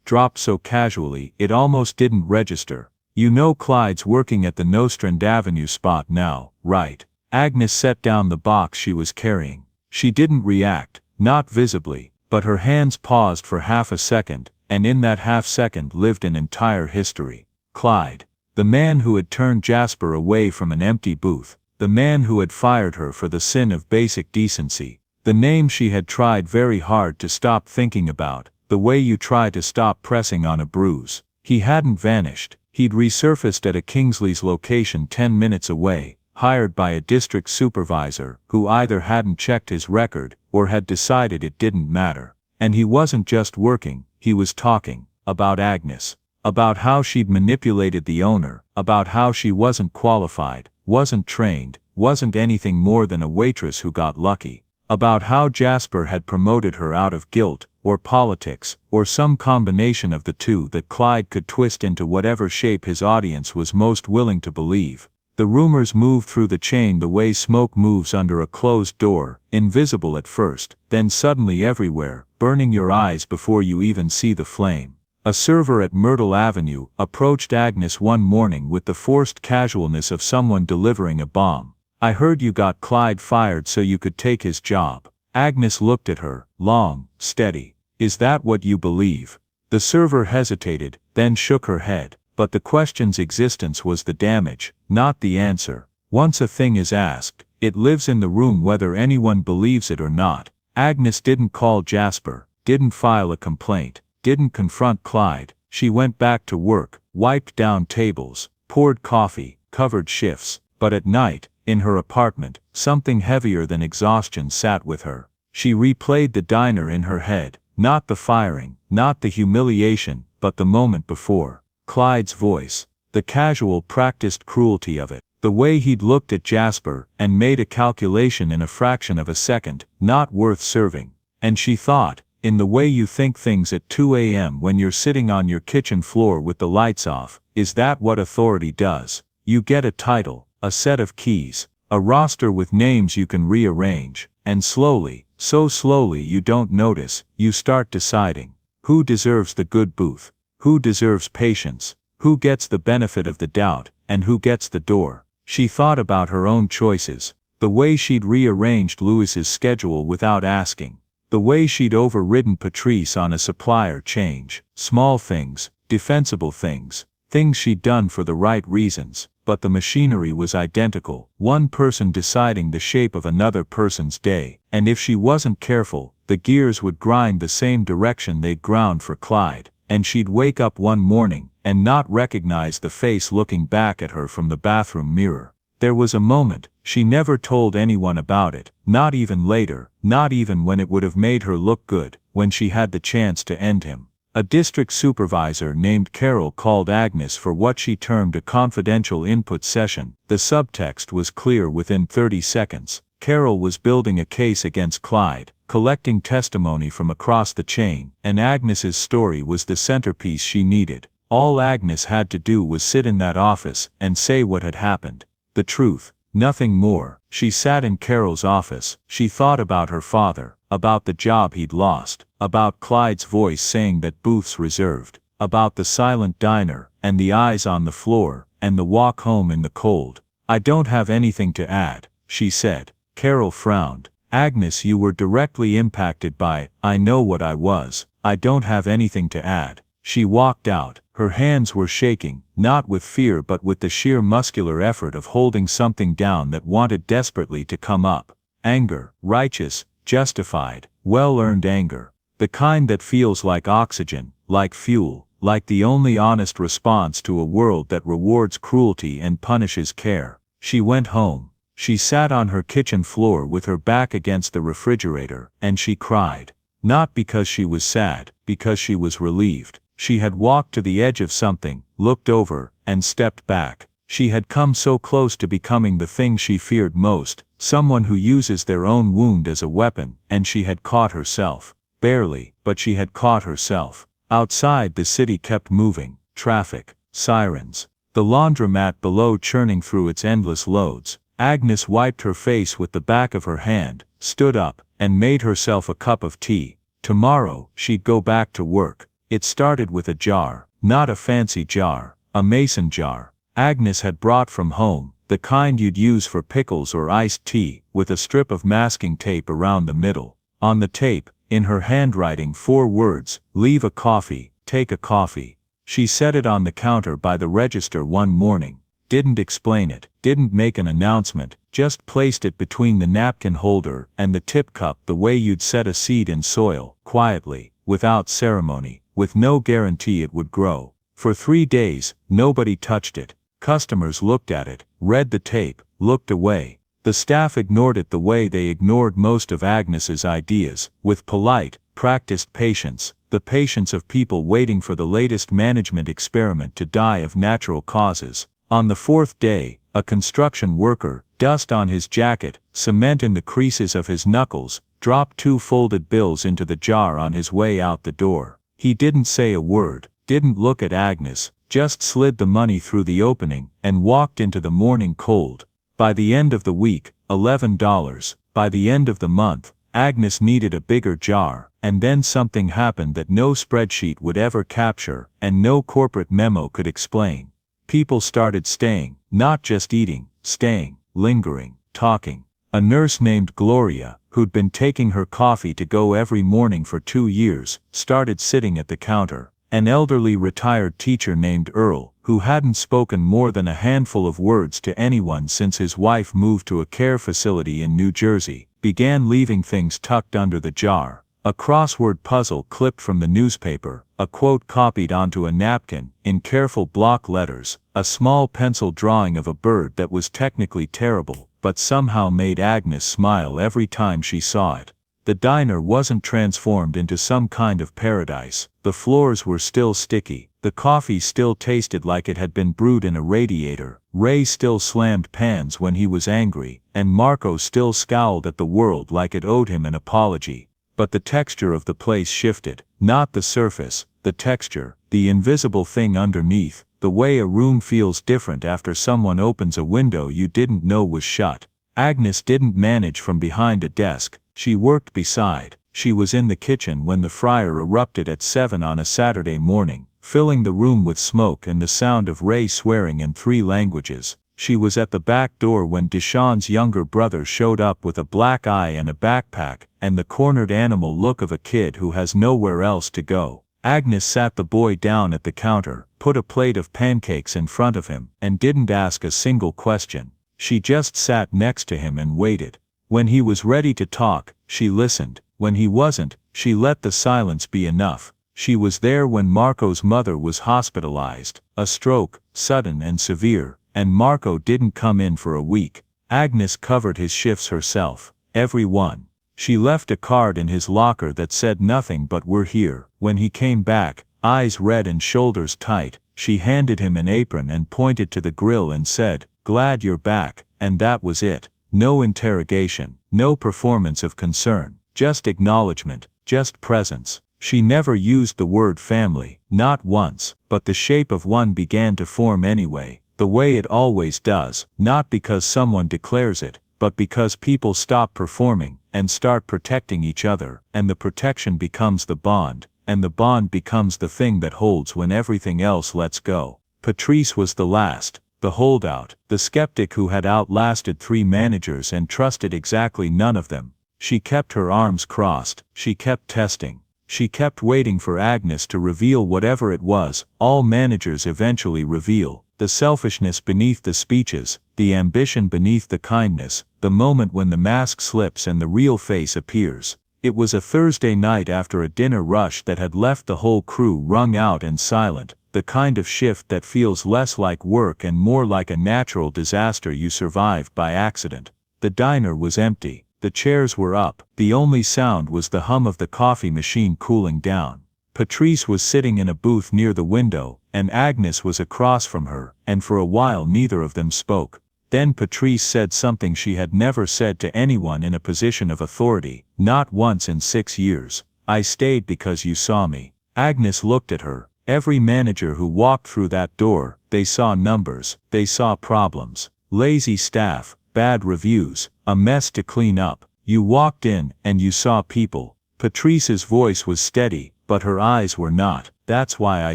dropped so casually it almost didn't register. "You know Clyde's working at the Nostrand Avenue spot now, right?" Agnes set down the box she was carrying. She didn't react, not visibly, but her hands paused for half a second, and in that half second lived an entire history. Clyde. The man who had turned Jasper away from an empty booth. The man who had fired her for the sin of basic decency. The name she had tried very hard to stop thinking about, the way you try to stop pressing on a bruise. He hadn't vanished. He'd resurfaced at a Kingsley's location 10 minutes away, hired by a district supervisor who either hadn't checked his record or had decided it didn't matter. And he wasn't just working, he was talking about Agnes. About how she'd manipulated the owner, about how she wasn't qualified, wasn't trained, wasn't anything more than a waitress who got lucky. About how Jasper had promoted her out of guilt, or politics, or some combination of the two that Clyde could twist into whatever shape his audience was most willing to believe. The rumors moved through the chain the way smoke moves under a closed door, invisible at first, then suddenly everywhere, burning your eyes before you even see the flame. A server at Myrtle Avenue approached Agnes one morning with the forced casualness of someone delivering a bomb. "I heard you got Clyde fired so you could take his job." Agnes looked at her, long, steady. "Is that what you believe?" The server hesitated, then shook her head. But the question's existence was the damage, not the answer. Once a thing is asked, it lives in the room whether anyone believes it or not. Agnes didn't call Jasper, didn't file a complaint, didn't confront Clyde. She went back to work, wiped down tables, poured coffee, covered shifts. But at night, in her apartment, something heavier than exhaustion sat with her. She replayed the diner in her head, not the firing, not the humiliation, but the moment before. Clyde's voice, the casual practiced cruelty of it, the way he'd looked at Jasper and made a calculation in a fraction of a second, not worth serving. And she thought, in the way you think things at 2 a.m. when you're sitting on your kitchen floor with the lights off, is that what authority does? You get a title, a set of keys, a roster with names you can rearrange, and slowly, so slowly you don't notice, you start deciding. Who deserves the good booth? Who deserves patience? Who gets the benefit of the doubt, and who gets the door? She thought about her own choices, the way she'd rearranged Louis's schedule without asking, the way she'd overridden Patrice on a supplier change, small things, defensible things, things she'd done for the right reasons, but the machinery was identical, one person deciding the shape of another person's day, and if she wasn't careful, the gears would grind the same direction they'd ground for Clyde, and she'd wake up one morning and not recognize the face looking back at her from the bathroom mirror. There was a moment, she never told anyone about it, not even later, not even when it would have made her look good, when she had the chance to end him. A district supervisor named Carol called Agnes for what she termed a confidential input session. The subtext was clear within 30 seconds. Carol was building a case against Clyde, collecting testimony from across the chain, and Agnes's story was the centerpiece she needed. All Agnes had to do was sit in that office and say what had happened. The truth, nothing more. She sat in Carol's office. She thought about her father, about the job he'd lost, about Clyde's voice saying that booths reserved, about the silent diner, and the eyes on the floor, and the walk home in the cold. "I don't have anything to add," she said. Carol frowned. "Agnes, you were directly impacted by, I know what I was. I don't have anything to add." She walked out. Her hands were shaking, not with fear but with the sheer muscular effort of holding something down that wanted desperately to come up. Anger, righteous, justified, well-earned anger. The kind that feels like oxygen, like fuel, like the only honest response to a world that rewards cruelty and punishes care. She went home. She sat on her kitchen floor with her back against the refrigerator, and she cried. Not because she was sad, because she was relieved. She had walked to the edge of something, looked over, and stepped back. She had come so close to becoming the thing she feared most, someone who uses their own wound as a weapon, and she had caught herself. Barely, but she had caught herself. Outside the city kept moving, traffic, sirens, the laundromat below churning through its endless loads. Agnes wiped her face with the back of her hand, stood up, and made herself a cup of tea. Tomorrow, she'd go back to work. It started with a jar, not a fancy jar, a mason jar. Agnes had brought from home, the kind you'd use for pickles or iced tea, with a strip of masking tape around the middle. On the tape, in her handwriting, 4 words, "Leave a coffee, take a coffee." She set it on the counter by the register one morning. Didn't explain it, didn't make an announcement, just placed it between the napkin holder and the tip cup the way you'd set a seed in soil, quietly, without ceremony, with no guarantee it would grow. For 3 days, nobody touched it. Customers looked at it, read the tape, looked away. The staff ignored it the way they ignored most of Agnes's ideas, with polite, practiced patience, the patience of people waiting for the latest management experiment to die of natural causes. On the 4th day, a construction worker, dust on his jacket, cement in the creases of his knuckles, dropped 2 folded bills into the jar on his way out the door. He didn't say a word, didn't look at Agnes, just slid the money through the opening, and walked into the morning cold. By the end of the week, $11. By the end of the month, Agnes needed a bigger jar, and then something happened that no spreadsheet would ever capture, and no corporate memo could explain. People started staying, not just eating, staying, lingering, talking. A nurse named Gloria, who'd been taking her coffee to go every morning for 2 years, started sitting at the counter. An elderly retired teacher named Earl, who hadn't spoken more than a handful of words to anyone since his wife moved to a care facility in New Jersey, began leaving things tucked under the jar. A crossword puzzle clipped from the newspaper, a quote copied onto a napkin, in careful block letters, a small pencil drawing of a bird that was technically terrible, but somehow made Agnes smile every time she saw it. The diner wasn't transformed into some kind of paradise. The floors were still sticky, the coffee still tasted like it had been brewed in a radiator, Ray still slammed pans when he was angry, and Marco still scowled at the world like it owed him an apology. But the texture of the place shifted, not the surface, the texture, the invisible thing underneath, the way a room feels different after someone opens a window you didn't know was shut. Agnes didn't manage from behind a desk, she worked beside. She was in the kitchen when the fryer erupted at 7 on a Saturday morning, filling the room with smoke and the sound of Ray swearing in 3 languages. She was at the back door when Deshawn's younger brother showed up with a black eye and a backpack, and the cornered animal look of a kid who has nowhere else to go. Agnes sat the boy down at the counter, put a plate of pancakes in front of him, and didn't ask a single question. She just sat next to him and waited. When he was ready to talk, she listened. When he wasn't, she let the silence be enough. She was there when Marco's mother was hospitalized, a stroke, sudden and severe, and Marco didn't come in for a week. Agnes covered his shifts herself, every one. She left a card in his locker that said nothing but "We're here." When he came back, eyes red and shoulders tight, she handed him an apron and pointed to the grill and said, "Glad you're back," and that was it. No interrogation, no performance of concern, just acknowledgement, just presence. She never used the word family, not once, but the shape of one began to form anyway, the way it always does, not because someone declares it, but because people stop performing, and start protecting each other, and the protection becomes the bond, and the bond becomes the thing that holds when everything else lets go. Patrice was the last, the holdout, the skeptic who had outlasted 3 managers and trusted exactly none of them. She kept her arms crossed, she kept testing. She kept waiting for Agnes to reveal whatever it was. All managers eventually reveal. The selfishness beneath the speeches, the ambition beneath the kindness, the moment when the mask slips and the real face appears. It was a Thursday night after a dinner rush that had left the whole crew wrung out and silent, the kind of shift that feels less like work and more like a natural disaster you survived by accident. The diner was empty. The chairs were up, the only sound was the hum of the coffee machine cooling down. Patrice was sitting in a booth near the window, and Agnes was across from her, and for a while neither of them spoke. Then Patrice said something she had never said to anyone in a position of authority, not once in 6 years. "I stayed because you saw me." Agnes looked at her. Every manager who walked through that door, they saw numbers, they saw problems, lazy staff, bad reviews, a mess to clean up. You walked in, and you saw people. Patrice's voice was steady, but her eyes were not. "That's why I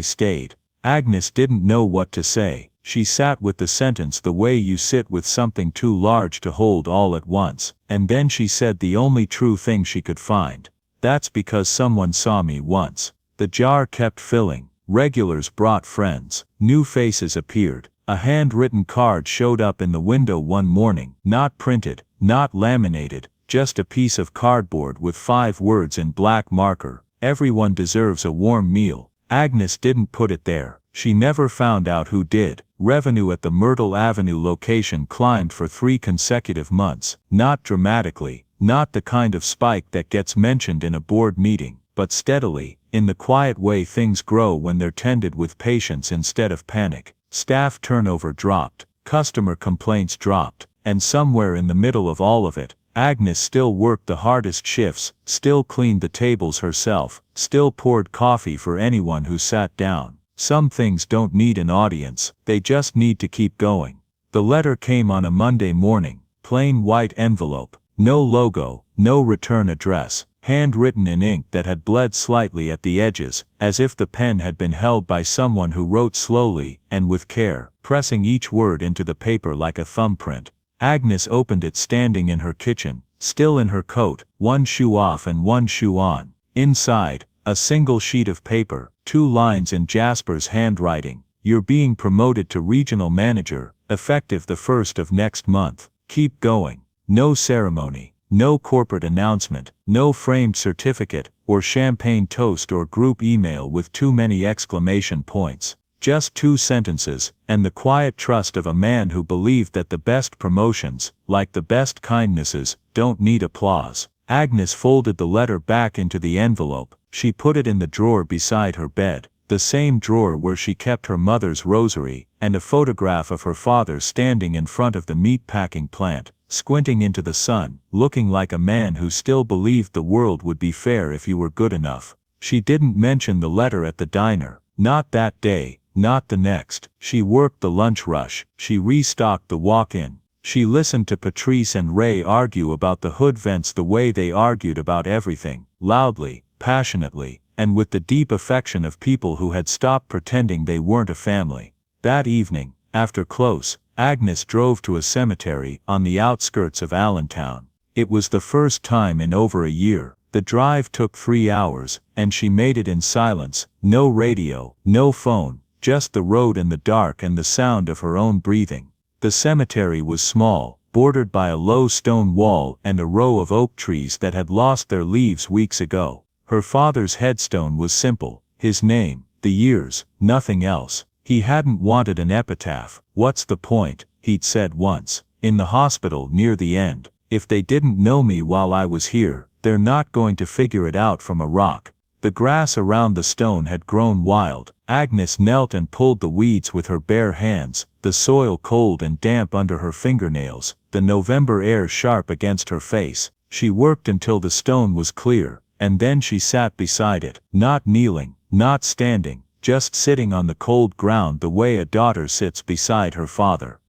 stayed." Agnes didn't know what to say. She sat with the sentence the way you sit with something too large to hold all at once, and then she said the only true thing she could find. "That's because someone saw me once." The jar kept filling. Regulars brought friends. New faces appeared. A handwritten card showed up in the window one morning, not printed, not laminated, just a piece of cardboard with 5 words in black marker. "Everyone deserves a warm meal." Agnes didn't put it there. She never found out who did. Revenue at the Myrtle Avenue location climbed for 3 consecutive months, not dramatically, not the kind of spike that gets mentioned in a board meeting, but steadily, in the quiet way things grow when they're tended with patience instead of panic. Staff turnover dropped, customer complaints dropped, and somewhere in the middle of all of it, Agnes still worked the hardest shifts, still cleaned the tables herself, still poured coffee for anyone who sat down. Some things don't need an audience, they just need to keep going. The letter came on a Monday morning, plain white envelope, no logo, no return address, handwritten in ink that had bled slightly at the edges, as if the pen had been held by someone who wrote slowly and with care, pressing each word into the paper like a thumbprint. Agnes opened it standing in her kitchen, still in her coat, one shoe off and one shoe on. Inside, a single sheet of paper, 2 lines in Jasper's handwriting. "You're being promoted to regional manager, effective the 1st of next month. Keep going." No ceremony. No corporate announcement, no framed certificate, or champagne toast or group email with too many exclamation points. Just 2 sentences, and the quiet trust of a man who believed that the best promotions, like the best kindnesses, don't need applause. Agnes folded the letter back into the envelope. She put it in the drawer beside her bed, the same drawer where she kept her mother's rosary, and a photograph of her father standing in front of the meat-packing plant, squinting into the sun, looking like a man who still believed the world would be fair if you were good enough. She didn't mention the letter at the diner, not that day, not the next. She worked the lunch rush, she restocked the walk-in. She listened to Patrice and Ray argue about the hood vents the way they argued about everything, loudly, passionately, and with the deep affection of people who had stopped pretending they weren't a family. That evening, after close, Agnes drove to a cemetery on the outskirts of Allentown. It was the first time in over a year, The drive took 3 hours, and she made it in silence, no radio, no phone, just the road in the dark and the sound of her own breathing. The cemetery was small, bordered by a low stone wall and a row of oak trees that had lost their leaves weeks ago. Her father's headstone was simple, his name, the years, nothing else. He hadn't wanted an epitaph. "What's the point?" he'd said once. "In the hospital near the end. If they didn't know me while I was here, they're not going to figure it out from a rock." The grass around the stone had grown wild. Agnes knelt and pulled the weeds with her bare hands, the soil cold and damp under her fingernails, the November air sharp against her face. She worked until the stone was clear, and then she sat beside it, not kneeling, not standing, just sitting on the cold ground the way a daughter sits beside her father.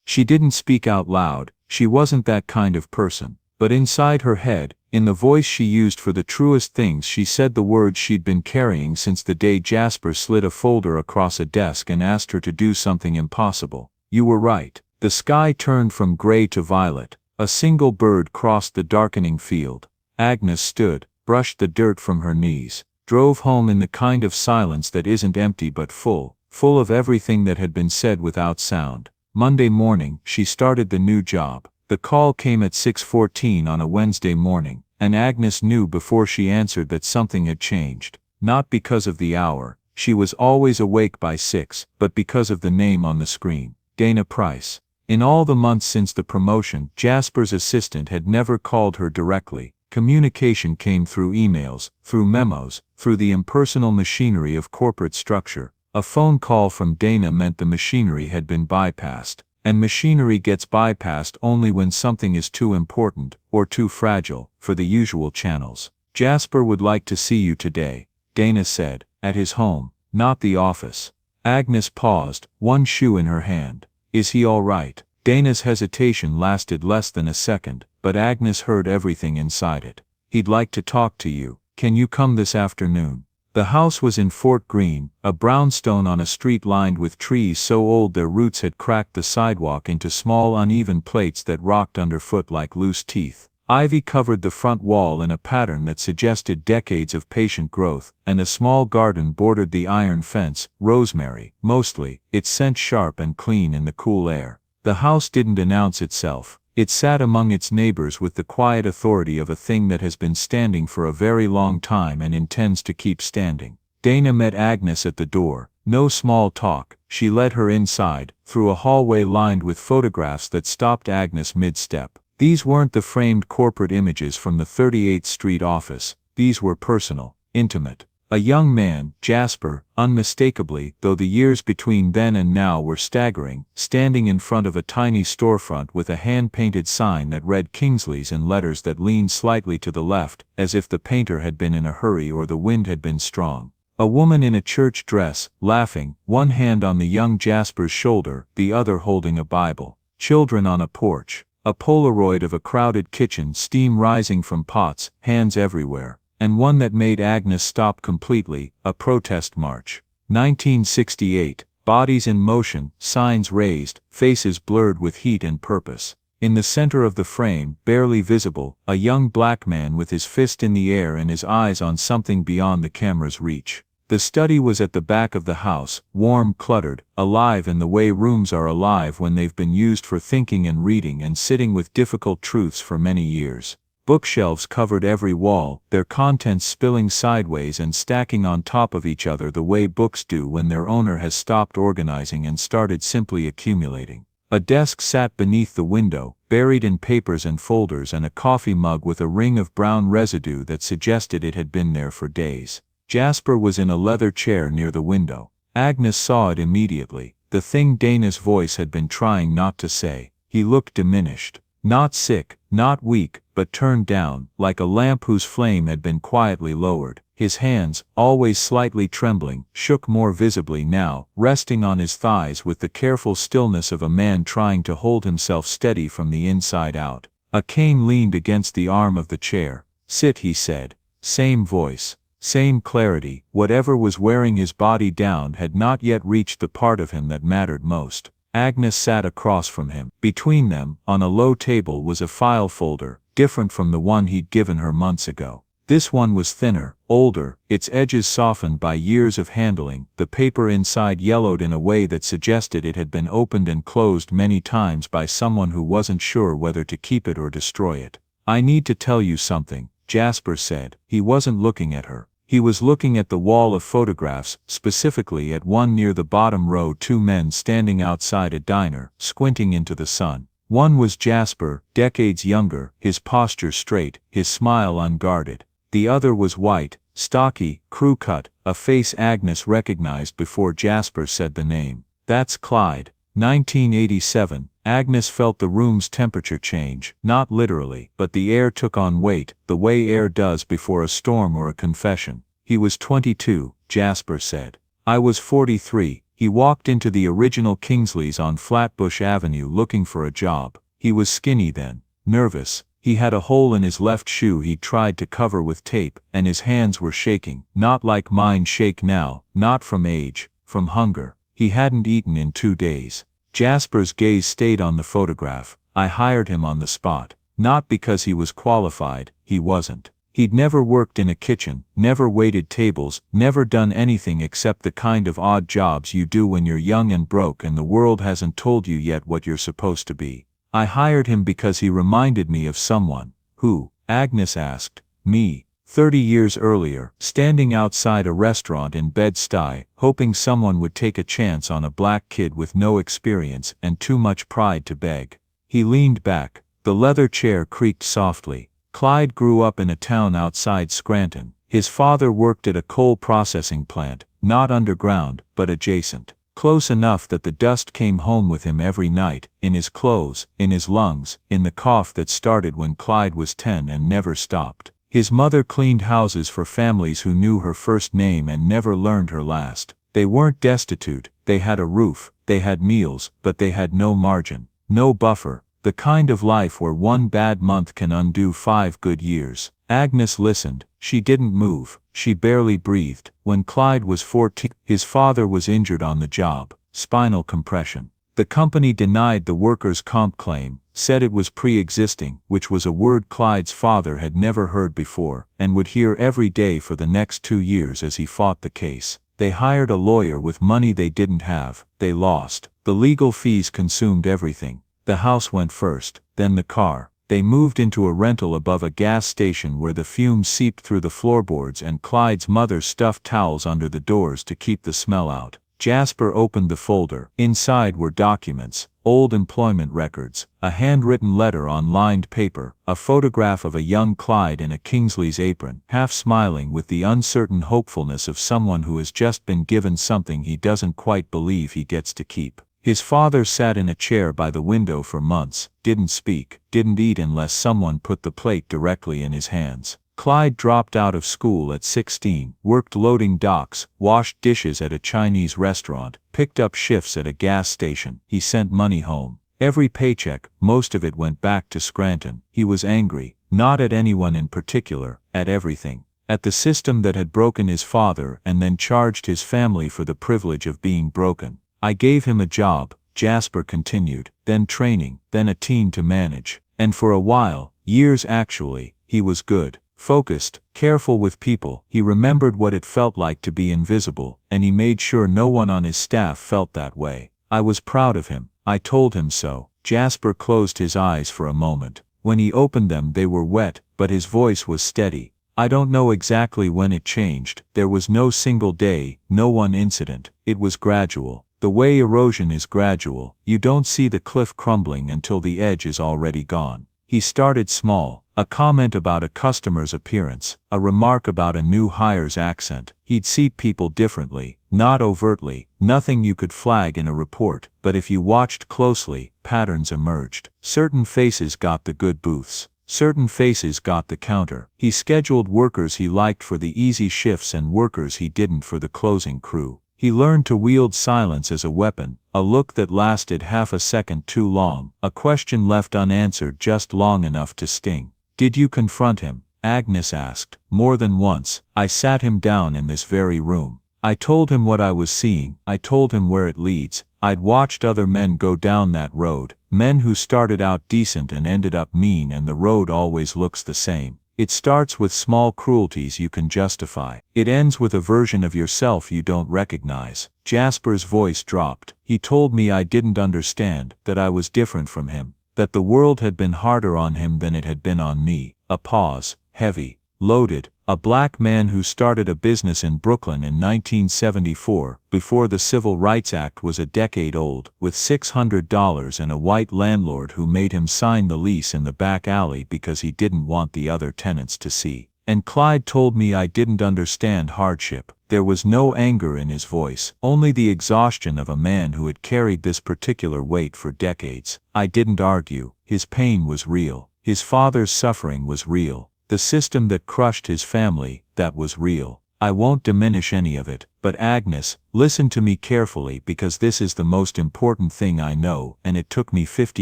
She didn't speak out loud, she wasn't that kind of person, but inside her head, in the voice she used for the truest things, she said the words she'd been carrying since the day Jasper slid a folder across a desk and asked her to do something impossible. "You were right." The sky turned from gray to violet. A single bird crossed the darkening field. Agnes stood, brushed the dirt from her knees, drove home in the kind of silence that isn't empty but full of everything that had been said without sound. Monday morning, she started the new job. The call came at 6:14 on a Wednesday morning, and Agnes knew before she answered that something had changed. Not because of the hour, she was always awake by 6, but because of the name on the screen. Dana Price. In all the months since the promotion, Jasper's assistant had never called her directly. Communication came through emails, through memos, through the impersonal machinery of corporate structure. A phone call from Dana meant the machinery had been bypassed. And machinery gets bypassed only when something is too important, or too fragile, for the usual channels. "Jasper would like to see you today," Dana said, at his home, not the office. Agnes paused, one shoe in her hand. "Is he all right?" Dana's hesitation lasted less than a second, but Agnes heard everything inside it. "He'd like to talk to you. Can you come this afternoon?" The house was in Fort Greene, a brownstone on a street lined with trees so old their roots had cracked the sidewalk into small uneven plates that rocked underfoot like loose teeth. Ivy covered the front wall in a pattern that suggested decades of patient growth, and a small garden bordered the iron fence, rosemary, mostly, its scent sharp and clean in the cool air. The house didn't announce itself. It sat among its neighbors with the quiet authority of a thing that has been standing for a very long time and intends to keep standing. Dana met Agnes at the door. No small talk. She led her inside, through a hallway lined with photographs that stopped Agnes mid-step. These weren't the framed corporate images from the 38th Street office. These were personal, intimate. A young man, Jasper, unmistakably, though the years between then and now were staggering, standing in front of a tiny storefront with a hand-painted sign that read Kingsley's in letters that leaned slightly to the left, as if the painter had been in a hurry or the wind had been strong. A woman in a church dress, laughing, one hand on the young Jasper's shoulder, the other holding a Bible. Children on a porch. A Polaroid of a crowded kitchen, steam rising from pots, hands everywhere. And one that made Agnes stop completely, a protest march. 1968, bodies in motion, signs raised, faces blurred with heat and purpose. In the center of the frame, barely visible, a young black man with his fist in the air and his eyes on something beyond the camera's reach. The study was at the back of the house, warm, cluttered, alive in the way rooms are alive when they've been used for thinking and reading and sitting with difficult truths for many years. Bookshelves covered every wall, their contents spilling sideways and stacking on top of each other the way books do when their owner has stopped organizing and started simply accumulating. A desk sat beneath the window, buried in papers and folders, and a coffee mug with a ring of brown residue that suggested it had been there for days. Jasper was in a leather chair near the window. Agnes saw it immediately, the thing Dana's voice had been trying not to say. He looked diminished. Not sick, not weak, but turned down, like a lamp whose flame had been quietly lowered. His hands, always slightly trembling, shook more visibly now, resting on his thighs with the careful stillness of a man trying to hold himself steady from the inside out. A cane leaned against the arm of the chair. "Sit," he said. Same voice. Same clarity. Whatever was wearing his body down had not yet reached the part of him that mattered most. Agnes sat across from him. Between them, on a low table, was a file folder, different from the one he'd given her months ago. This one was thinner, older, its edges softened by years of handling, the paper inside yellowed in a way that suggested it had been opened and closed many times by someone who wasn't sure whether to keep it or destroy it. "I need to tell you something," Jasper said. He wasn't looking at her. He was looking at the wall of photographs, specifically at one near the bottom row, two men standing outside a diner, squinting into the sun. One was Jasper, decades younger, his posture straight, his smile unguarded. The other was white, stocky, crew-cut, a face Agnes recognized before Jasper said the name. "That's Clyde." 1987. Agnes felt the room's temperature change, not literally, but the air took on weight, the way air does before a storm or a confession. "He was 22, Jasper said. "I was 43. He walked into the original Kingsley's on Flatbush Avenue looking for a job. He was skinny then, nervous. He had a hole in his left shoe he tried to cover with tape, and his hands were shaking, not like mine shake now, not from age, from hunger. He hadn't eaten in 2 days. Jasper's gaze stayed on the photograph. "I hired him on the spot. Not because he was qualified, he wasn't. He'd never worked in a kitchen, never waited tables, never done anything except the kind of odd jobs you do when you're young and broke and the world hasn't told you yet what you're supposed to be. I hired him because he reminded me of someone." "Who?" Agnes asked. "Me. 30 years earlier, standing outside a restaurant in Bed-Stuy, hoping someone would take a chance on a black kid with no experience and too much pride to beg." He leaned back. The leather chair creaked softly. "Clyde grew up in a town outside Scranton. His father worked at a coal processing plant, not underground, but adjacent. Close enough that the dust came home with him every night, in his clothes, in his lungs, in the cough that started when Clyde was 10 and never stopped. His mother cleaned houses for families who knew her first name and never learned her last. They weren't destitute, they had a roof, they had meals, but they had no margin, no buffer, the kind of life where one bad month can undo 5 good years." Agnes listened. She didn't move. She barely breathed. When Clyde was 14, his father was injured on the job, spinal compression. The company denied the workers' comp claim, said it was pre-existing, which was a word Clyde's father had never heard before, and would hear every day for the next 2 years as he fought the case. They hired a lawyer with money they didn't have. They lost. The legal fees consumed everything. The house went first, then the car. They moved into a rental above a gas station where the fumes seeped through the floorboards and Clyde's mother stuffed towels under the doors to keep the smell out. Jasper opened the folder. Inside were documents, old employment records, a handwritten letter on lined paper, a photograph of a young Clyde in a Kingsley's apron, half smiling with the uncertain hopefulness of someone who has just been given something he doesn't quite believe he gets to keep. His father sat in a chair by the window for months, didn't speak, didn't eat unless someone put the plate directly in his hands. Clyde dropped out of school at 16, worked loading docks, washed dishes at a Chinese restaurant, picked up shifts at a gas station. He sent money home. Every paycheck, most of it went back to Scranton. He was angry, not at anyone in particular, at everything. At the system that had broken his father and then charged his family for the privilege of being broken. "I gave him a job," Jasper continued, "then training, then a team to manage. And for a while, years actually, he was good. Focused, careful with people. He remembered what it felt like to be invisible, and he made sure no one on his staff felt that way. I was proud of him. I told him so." Jasper closed his eyes for a moment. When he opened them they were wet, but his voice was steady. "I don't know exactly when it changed. There was no single day, no one incident. It was gradual. The way erosion is gradual, you don't see the cliff crumbling until the edge is already gone. He started small, a comment about a customer's appearance, a remark about a new hire's accent. He'd see people differently, not overtly, nothing you could flag in a report, but if you watched closely, patterns emerged. Certain faces got the good booths. Certain faces got the counter. He scheduled workers he liked for the easy shifts and workers he didn't for the closing crew. He learned to wield silence as a weapon, a look that lasted half a second too long, a question left unanswered just long enough to sting. "Did you confront him?" Agnes asked. "More than once. I sat him down in this very room. I told him what I was seeing. I told him where it leads. I'd watched other men go down that road, men who started out decent and ended up mean, and the road always looks the same. It starts with small cruelties you can justify. It ends with a version of yourself you don't recognize. Jasper's voice dropped. He told me I didn't understand, that I was different from him, that the world had been harder on him than it had been on me. A pause, heavy, loaded. A black man who started a business in Brooklyn in 1974, before the Civil Rights Act was a decade old, with $600 and a white landlord who made him sign the lease in the back alley because he didn't want the other tenants to see. And Clyde told me I didn't understand hardship. There was no anger in his voice, only the exhaustion of a man who had carried this particular weight for decades. I didn't argue. His pain was real. His father's suffering was real. The system that crushed his family, that was real. I won't diminish any of it, but Agnes, listen to me carefully because this is the most important thing I know, and it took me 50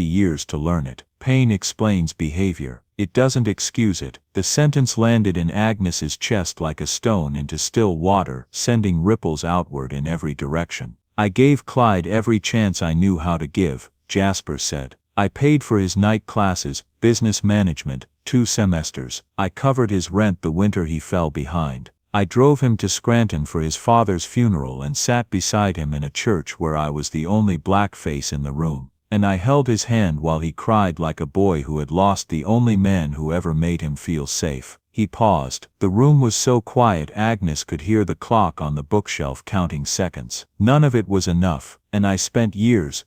years to learn it. Pain explains behavior. It doesn't excuse it. The sentence landed in Agnes's chest like a stone into still water, sending ripples outward in every direction. I gave Clyde every chance I knew how to give, Jasper said. I paid for his night classes, business management, 2 semesters. I covered his rent the winter he fell behind. I drove him to Scranton for his father's funeral and sat beside him in a church where I was the only black face in the room. And I held his hand while he cried like a boy who had lost the only man who ever made him feel safe. He paused. The room was so quiet Agnes could hear the clock on the bookshelf counting seconds. None of it was enough, and I spent years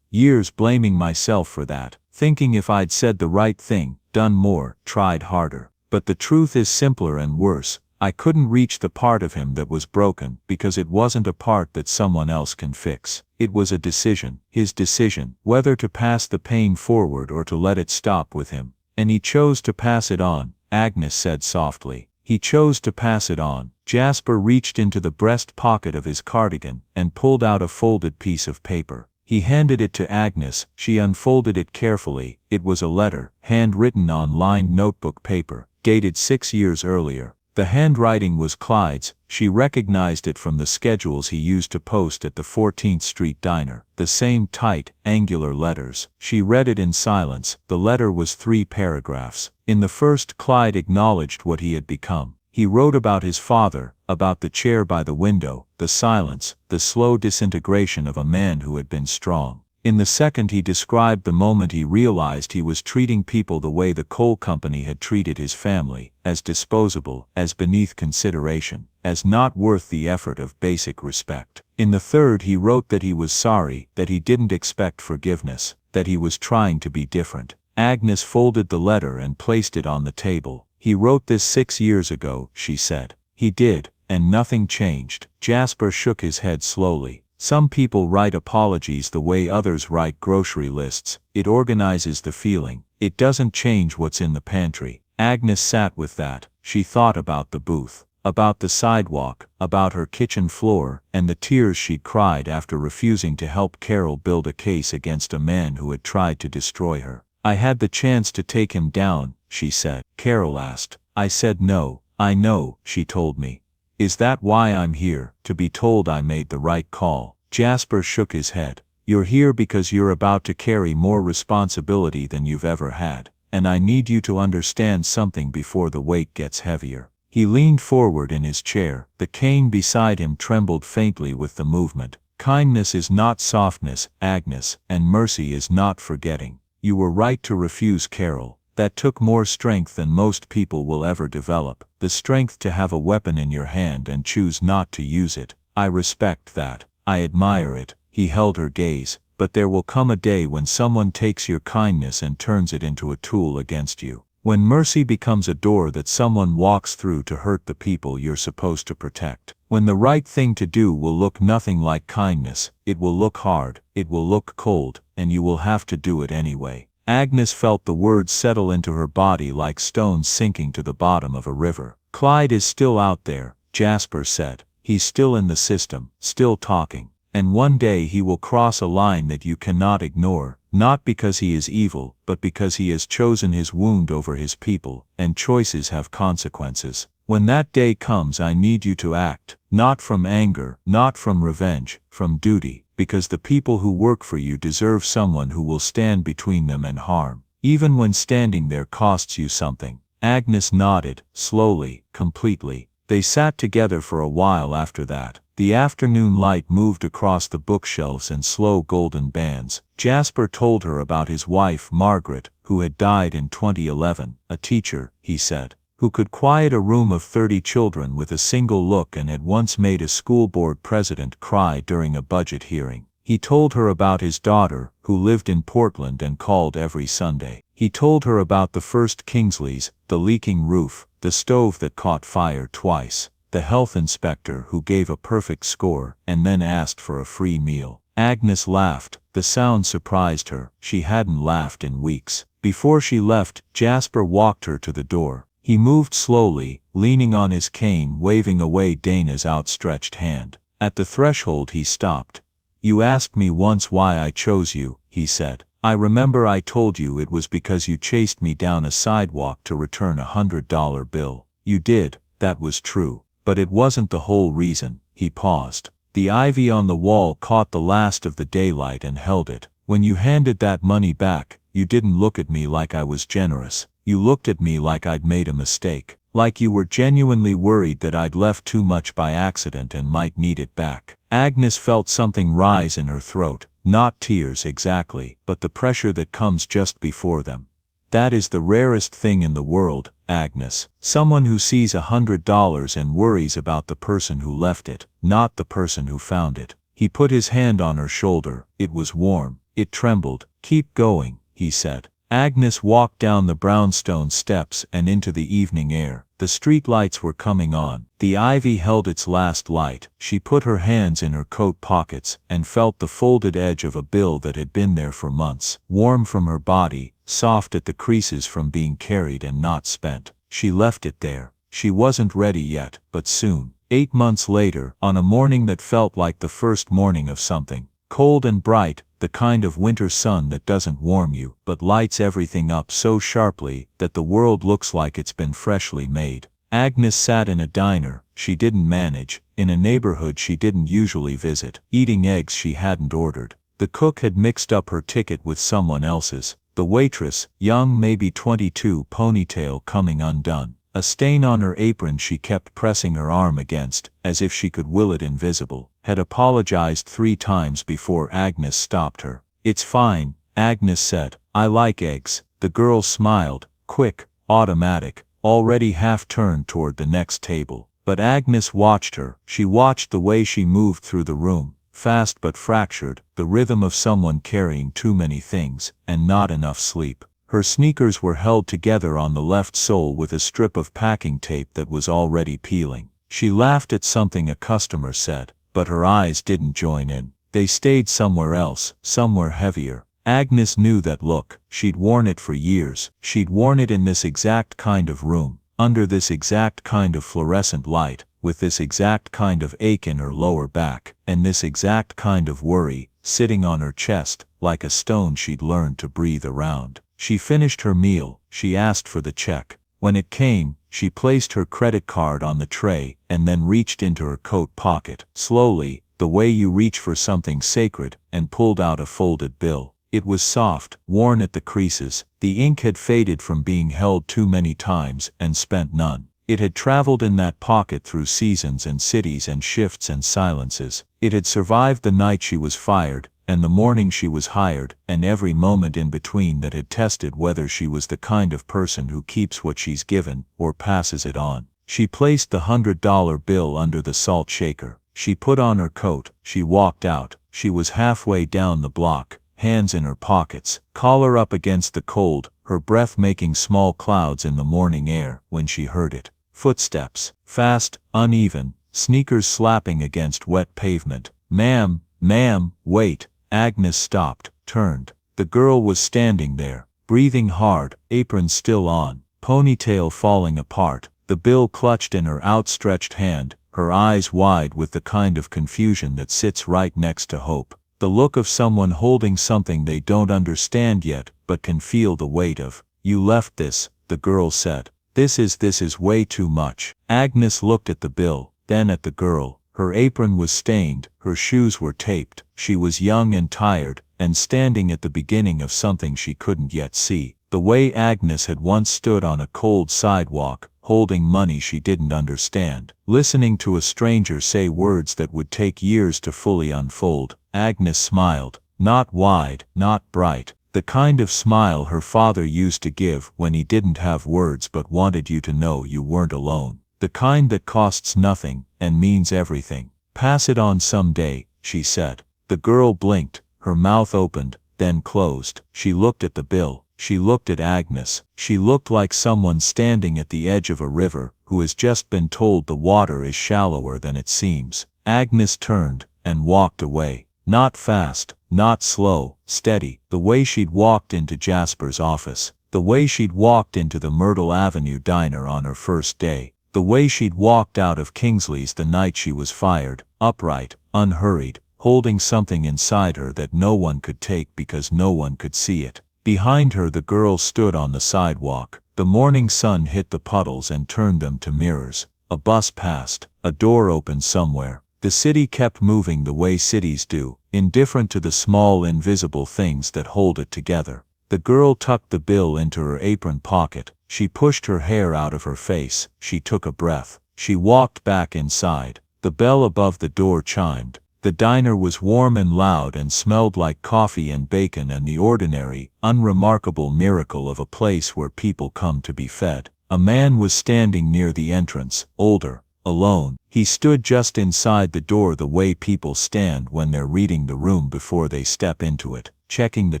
blaming myself for that, thinking if I'd said the right thing, done more, tried harder. But the truth is simpler and worse. I couldn't reach the part of him that was broken because it wasn't a part that someone else can fix. It was a decision, his decision, whether to pass the pain forward or to let it stop with him. And he chose to pass it on, Agnes said softly. He chose to pass it on. Jasper reached into the breast pocket of his cardigan and pulled out a folded piece of paper. He handed it to Agnes. She unfolded it carefully. It was a letter, handwritten on lined notebook paper, dated 6 years earlier. The handwriting was Clyde's. She recognized it from the schedules he used to post at the 14th Street diner. The same tight, angular letters. She read it in silence. The letter was 3 paragraphs. In the first, Clyde acknowledged what he had become. He wrote about his father, about the chair by the window, the silence, the slow disintegration of a man who had been strong. In the second, he described the moment he realized he was treating people the way the coal company had treated his family, as disposable, as beneath consideration, as not worth the effort of basic respect. In the third, he wrote that he was sorry, that he didn't expect forgiveness, that he was trying to be different. Agnes folded the letter and placed it on the table. He wrote this 6 years ago, she said. He did, and nothing changed. Jasper shook his head slowly. Some people write apologies the way others write grocery lists. It organizes the feeling. It doesn't change what's in the pantry. Agnes sat with that. She thought about the booth, about the sidewalk, about her kitchen floor, and the tears she'd cried after refusing to help Carol build a case against a man who had tried to destroy her. I had the chance to take him down, she said. Carol asked. I said no. I know, she told me. Is that why I'm here, to be told I made the right call? Jasper shook his head. You're here because you're about to carry more responsibility than you've ever had, and I need you to understand something before the weight gets heavier. He leaned forward in his chair. The cane beside him trembled faintly with the movement. Kindness is not softness, Agnes, and mercy is not forgetting. You were right to refuse Carol. That took more strength than most people will ever develop. The strength to have a weapon in your hand and choose not to use it. I respect that. I admire it. He held her gaze. But there will come a day when someone takes your kindness and turns it into a tool against you. When mercy becomes a door that someone walks through to hurt the people you're supposed to protect. When the right thing to do will look nothing like kindness, it will look hard, it will look cold, and you will have to do it anyway. Agnes felt the words settle into her body like stones sinking to the bottom of a river. Clyde is still out there, Jasper said. He's still in the system, still talking. And one day he will cross a line that you cannot ignore, not because he is evil, but because he has chosen his wound over his people, and choices have consequences. When that day comes, I need you to act, not from anger, not from revenge, from duty, because the people who work for you deserve someone who will stand between them and harm, even when standing there costs you something. Agnes nodded, slowly, completely. They sat together for a while after that. The afternoon light moved across the bookshelves in slow golden bands. Jasper told her about his wife, Margaret, who had died in 2011, a teacher, he said, who could quiet a room of 30 children with a single look and had once made a school board president cry during a budget hearing. He told her about his daughter, who lived in Portland and called every Sunday. He told her about the first Kingsleys, the leaking roof, the stove that caught fire twice, the health inspector who gave a perfect score and then asked for a free meal. Agnes laughed. The sound surprised her. She hadn't laughed in weeks. Before she left, Jasper walked her to the door. He moved slowly, leaning on his cane, waving away Dana's outstretched hand. At the threshold he stopped. "You asked me once why I chose you," he said. "I remember I told you it was because you chased me down a sidewalk to return a $100 bill. You did, that was true. But it wasn't the whole reason." He paused. The ivy on the wall caught the last of the daylight and held it. "When you handed that money back, you didn't look at me like I was generous. You looked at me like I'd made a mistake. Like you were genuinely worried that I'd left too much by accident and might need it back." Agnes felt something rise in her throat. Not tears exactly, but the pressure that comes just before them. "That is the rarest thing in the world, Agnes. Someone who sees $100 and worries about the person who left it, not the person who found it." He put his hand on her shoulder. It was warm. It trembled. "Keep going," he said. Agnes walked down the brownstone steps and into the evening air. The street lights were coming on. The ivy held its last light. She put her hands in her coat pockets and felt the folded edge of a bill that had been there for months, warm from her body, soft at the creases from being carried and not spent. She left it there. She wasn't ready yet, but soon. 8 months later, on a morning that felt like the first morning of something. Cold and bright, the kind of winter sun that doesn't warm you, but lights everything up so sharply that the world looks like it's been freshly made. Agnes sat in a diner she didn't manage, in a neighborhood she didn't usually visit, eating eggs she hadn't ordered. The cook had mixed up her ticket with someone else's. The waitress, young, maybe 22, ponytail coming undone. A stain on her apron she kept pressing her arm against, as if she could will it invisible, had apologized 3 times before Agnes stopped her. "It's fine," Agnes said. "I like eggs." The girl smiled, quick, automatic, already half turned toward the next table. But Agnes watched her. She watched the way she moved through the room, fast but fractured, the rhythm of someone carrying too many things, and not enough sleep. Her sneakers were held together on the left sole with a strip of packing tape that was already peeling. She laughed at something a customer said, but her eyes didn't join in. They stayed somewhere else, somewhere heavier. Agnes knew that look. She'd worn it for years. She'd worn it in this exact kind of room, under this exact kind of fluorescent light, with this exact kind of ache in her lower back, and this exact kind of worry, sitting on her chest, like a stone she'd learned to breathe around. She finished her meal. She asked for the check. When it came, she placed her credit card on the tray and then reached into her coat pocket, slowly, the way you reach for something sacred, and pulled out a folded bill. It was soft, worn at the creases. The ink had faded from being held too many times and spent none. It had traveled in that pocket through seasons and cities and shifts and silences. It had survived the night she was fired, and the morning she was hired, and every moment in between that had tested whether she was the kind of person who keeps what she's given, or passes it on. She placed the $100 bill under the salt shaker. She put on her coat. She walked out. She was halfway down the block, hands in her pockets, collar up against the cold, her breath making small clouds in the morning air, when she heard it. Footsteps, fast, uneven, sneakers slapping against wet pavement. Ma'am, wait." Agnes stopped, turned. The girl was standing there, breathing hard, apron still on, ponytail falling apart, the bill clutched in her outstretched hand, her eyes wide with the kind of confusion that sits right next to hope. The look of someone holding something they don't understand yet, but can feel the weight of. "You left this," the girl said. This is way too much." Agnes looked at the bill, then at the girl. Her apron was stained, her shoes were taped, she was young and tired, and standing at the beginning of something she couldn't yet see. the way Agnes had once stood on a cold sidewalk, holding money she didn't understand, listening to a stranger say words that would take years to fully unfold. Agnes smiled, not wide, not bright, the kind of smile her father used to give when he didn't have words but wanted you to know you weren't alone. The kind that costs nothing and means everything. "Pass it on someday," she said. The girl blinked, her mouth opened, then closed. She looked at the bill. She looked at Agnes. She looked like someone standing at the edge of a river who has just been told the water is shallower than it seems. Agnes turned and walked away. Not fast, not slow, steady, the way she'd walked into Jasper's office, the way she'd walked into the Myrtle Avenue diner on her first day, the way she'd walked out of Kingsley's the night she was fired, upright, unhurried, holding something inside her that no one could take because no one could see it. Behind her the girl stood on the sidewalk. The morning sun hit the puddles and turned them to mirrors. A bus passed. A door opened somewhere. The city kept moving the way cities do, indifferent to the small invisible things that hold it together. The girl tucked the bill into her apron pocket. She pushed her hair out of her face. She took a breath. She walked back inside. The bell above the door chimed. The diner was warm and loud and smelled like coffee and bacon and the ordinary, unremarkable miracle of a place where people come to be fed. A man was standing near the entrance, older, alone. He stood just inside the door the way people stand when they're reading the room before they step into it, checking the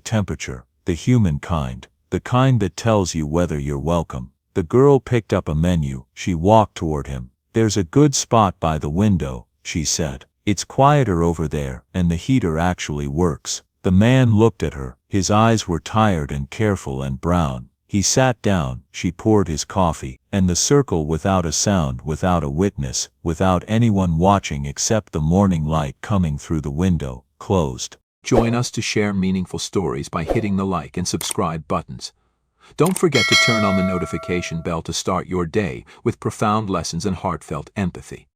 temperature, the human kind, the kind that tells you whether you're welcome. The girl picked up a menu. She walked toward him. "There's a good spot by the window," she said. "It's quieter over there, and the heater actually works." The man looked at her. His eyes were tired and careful and brown. He sat down. She poured his coffee, and the circle, without a sound, without a witness, without anyone watching except the morning light coming through the window, closed. Join us to share meaningful stories by hitting the like and subscribe buttons. Don't forget to turn on the notification bell to start your day with profound lessons and heartfelt empathy.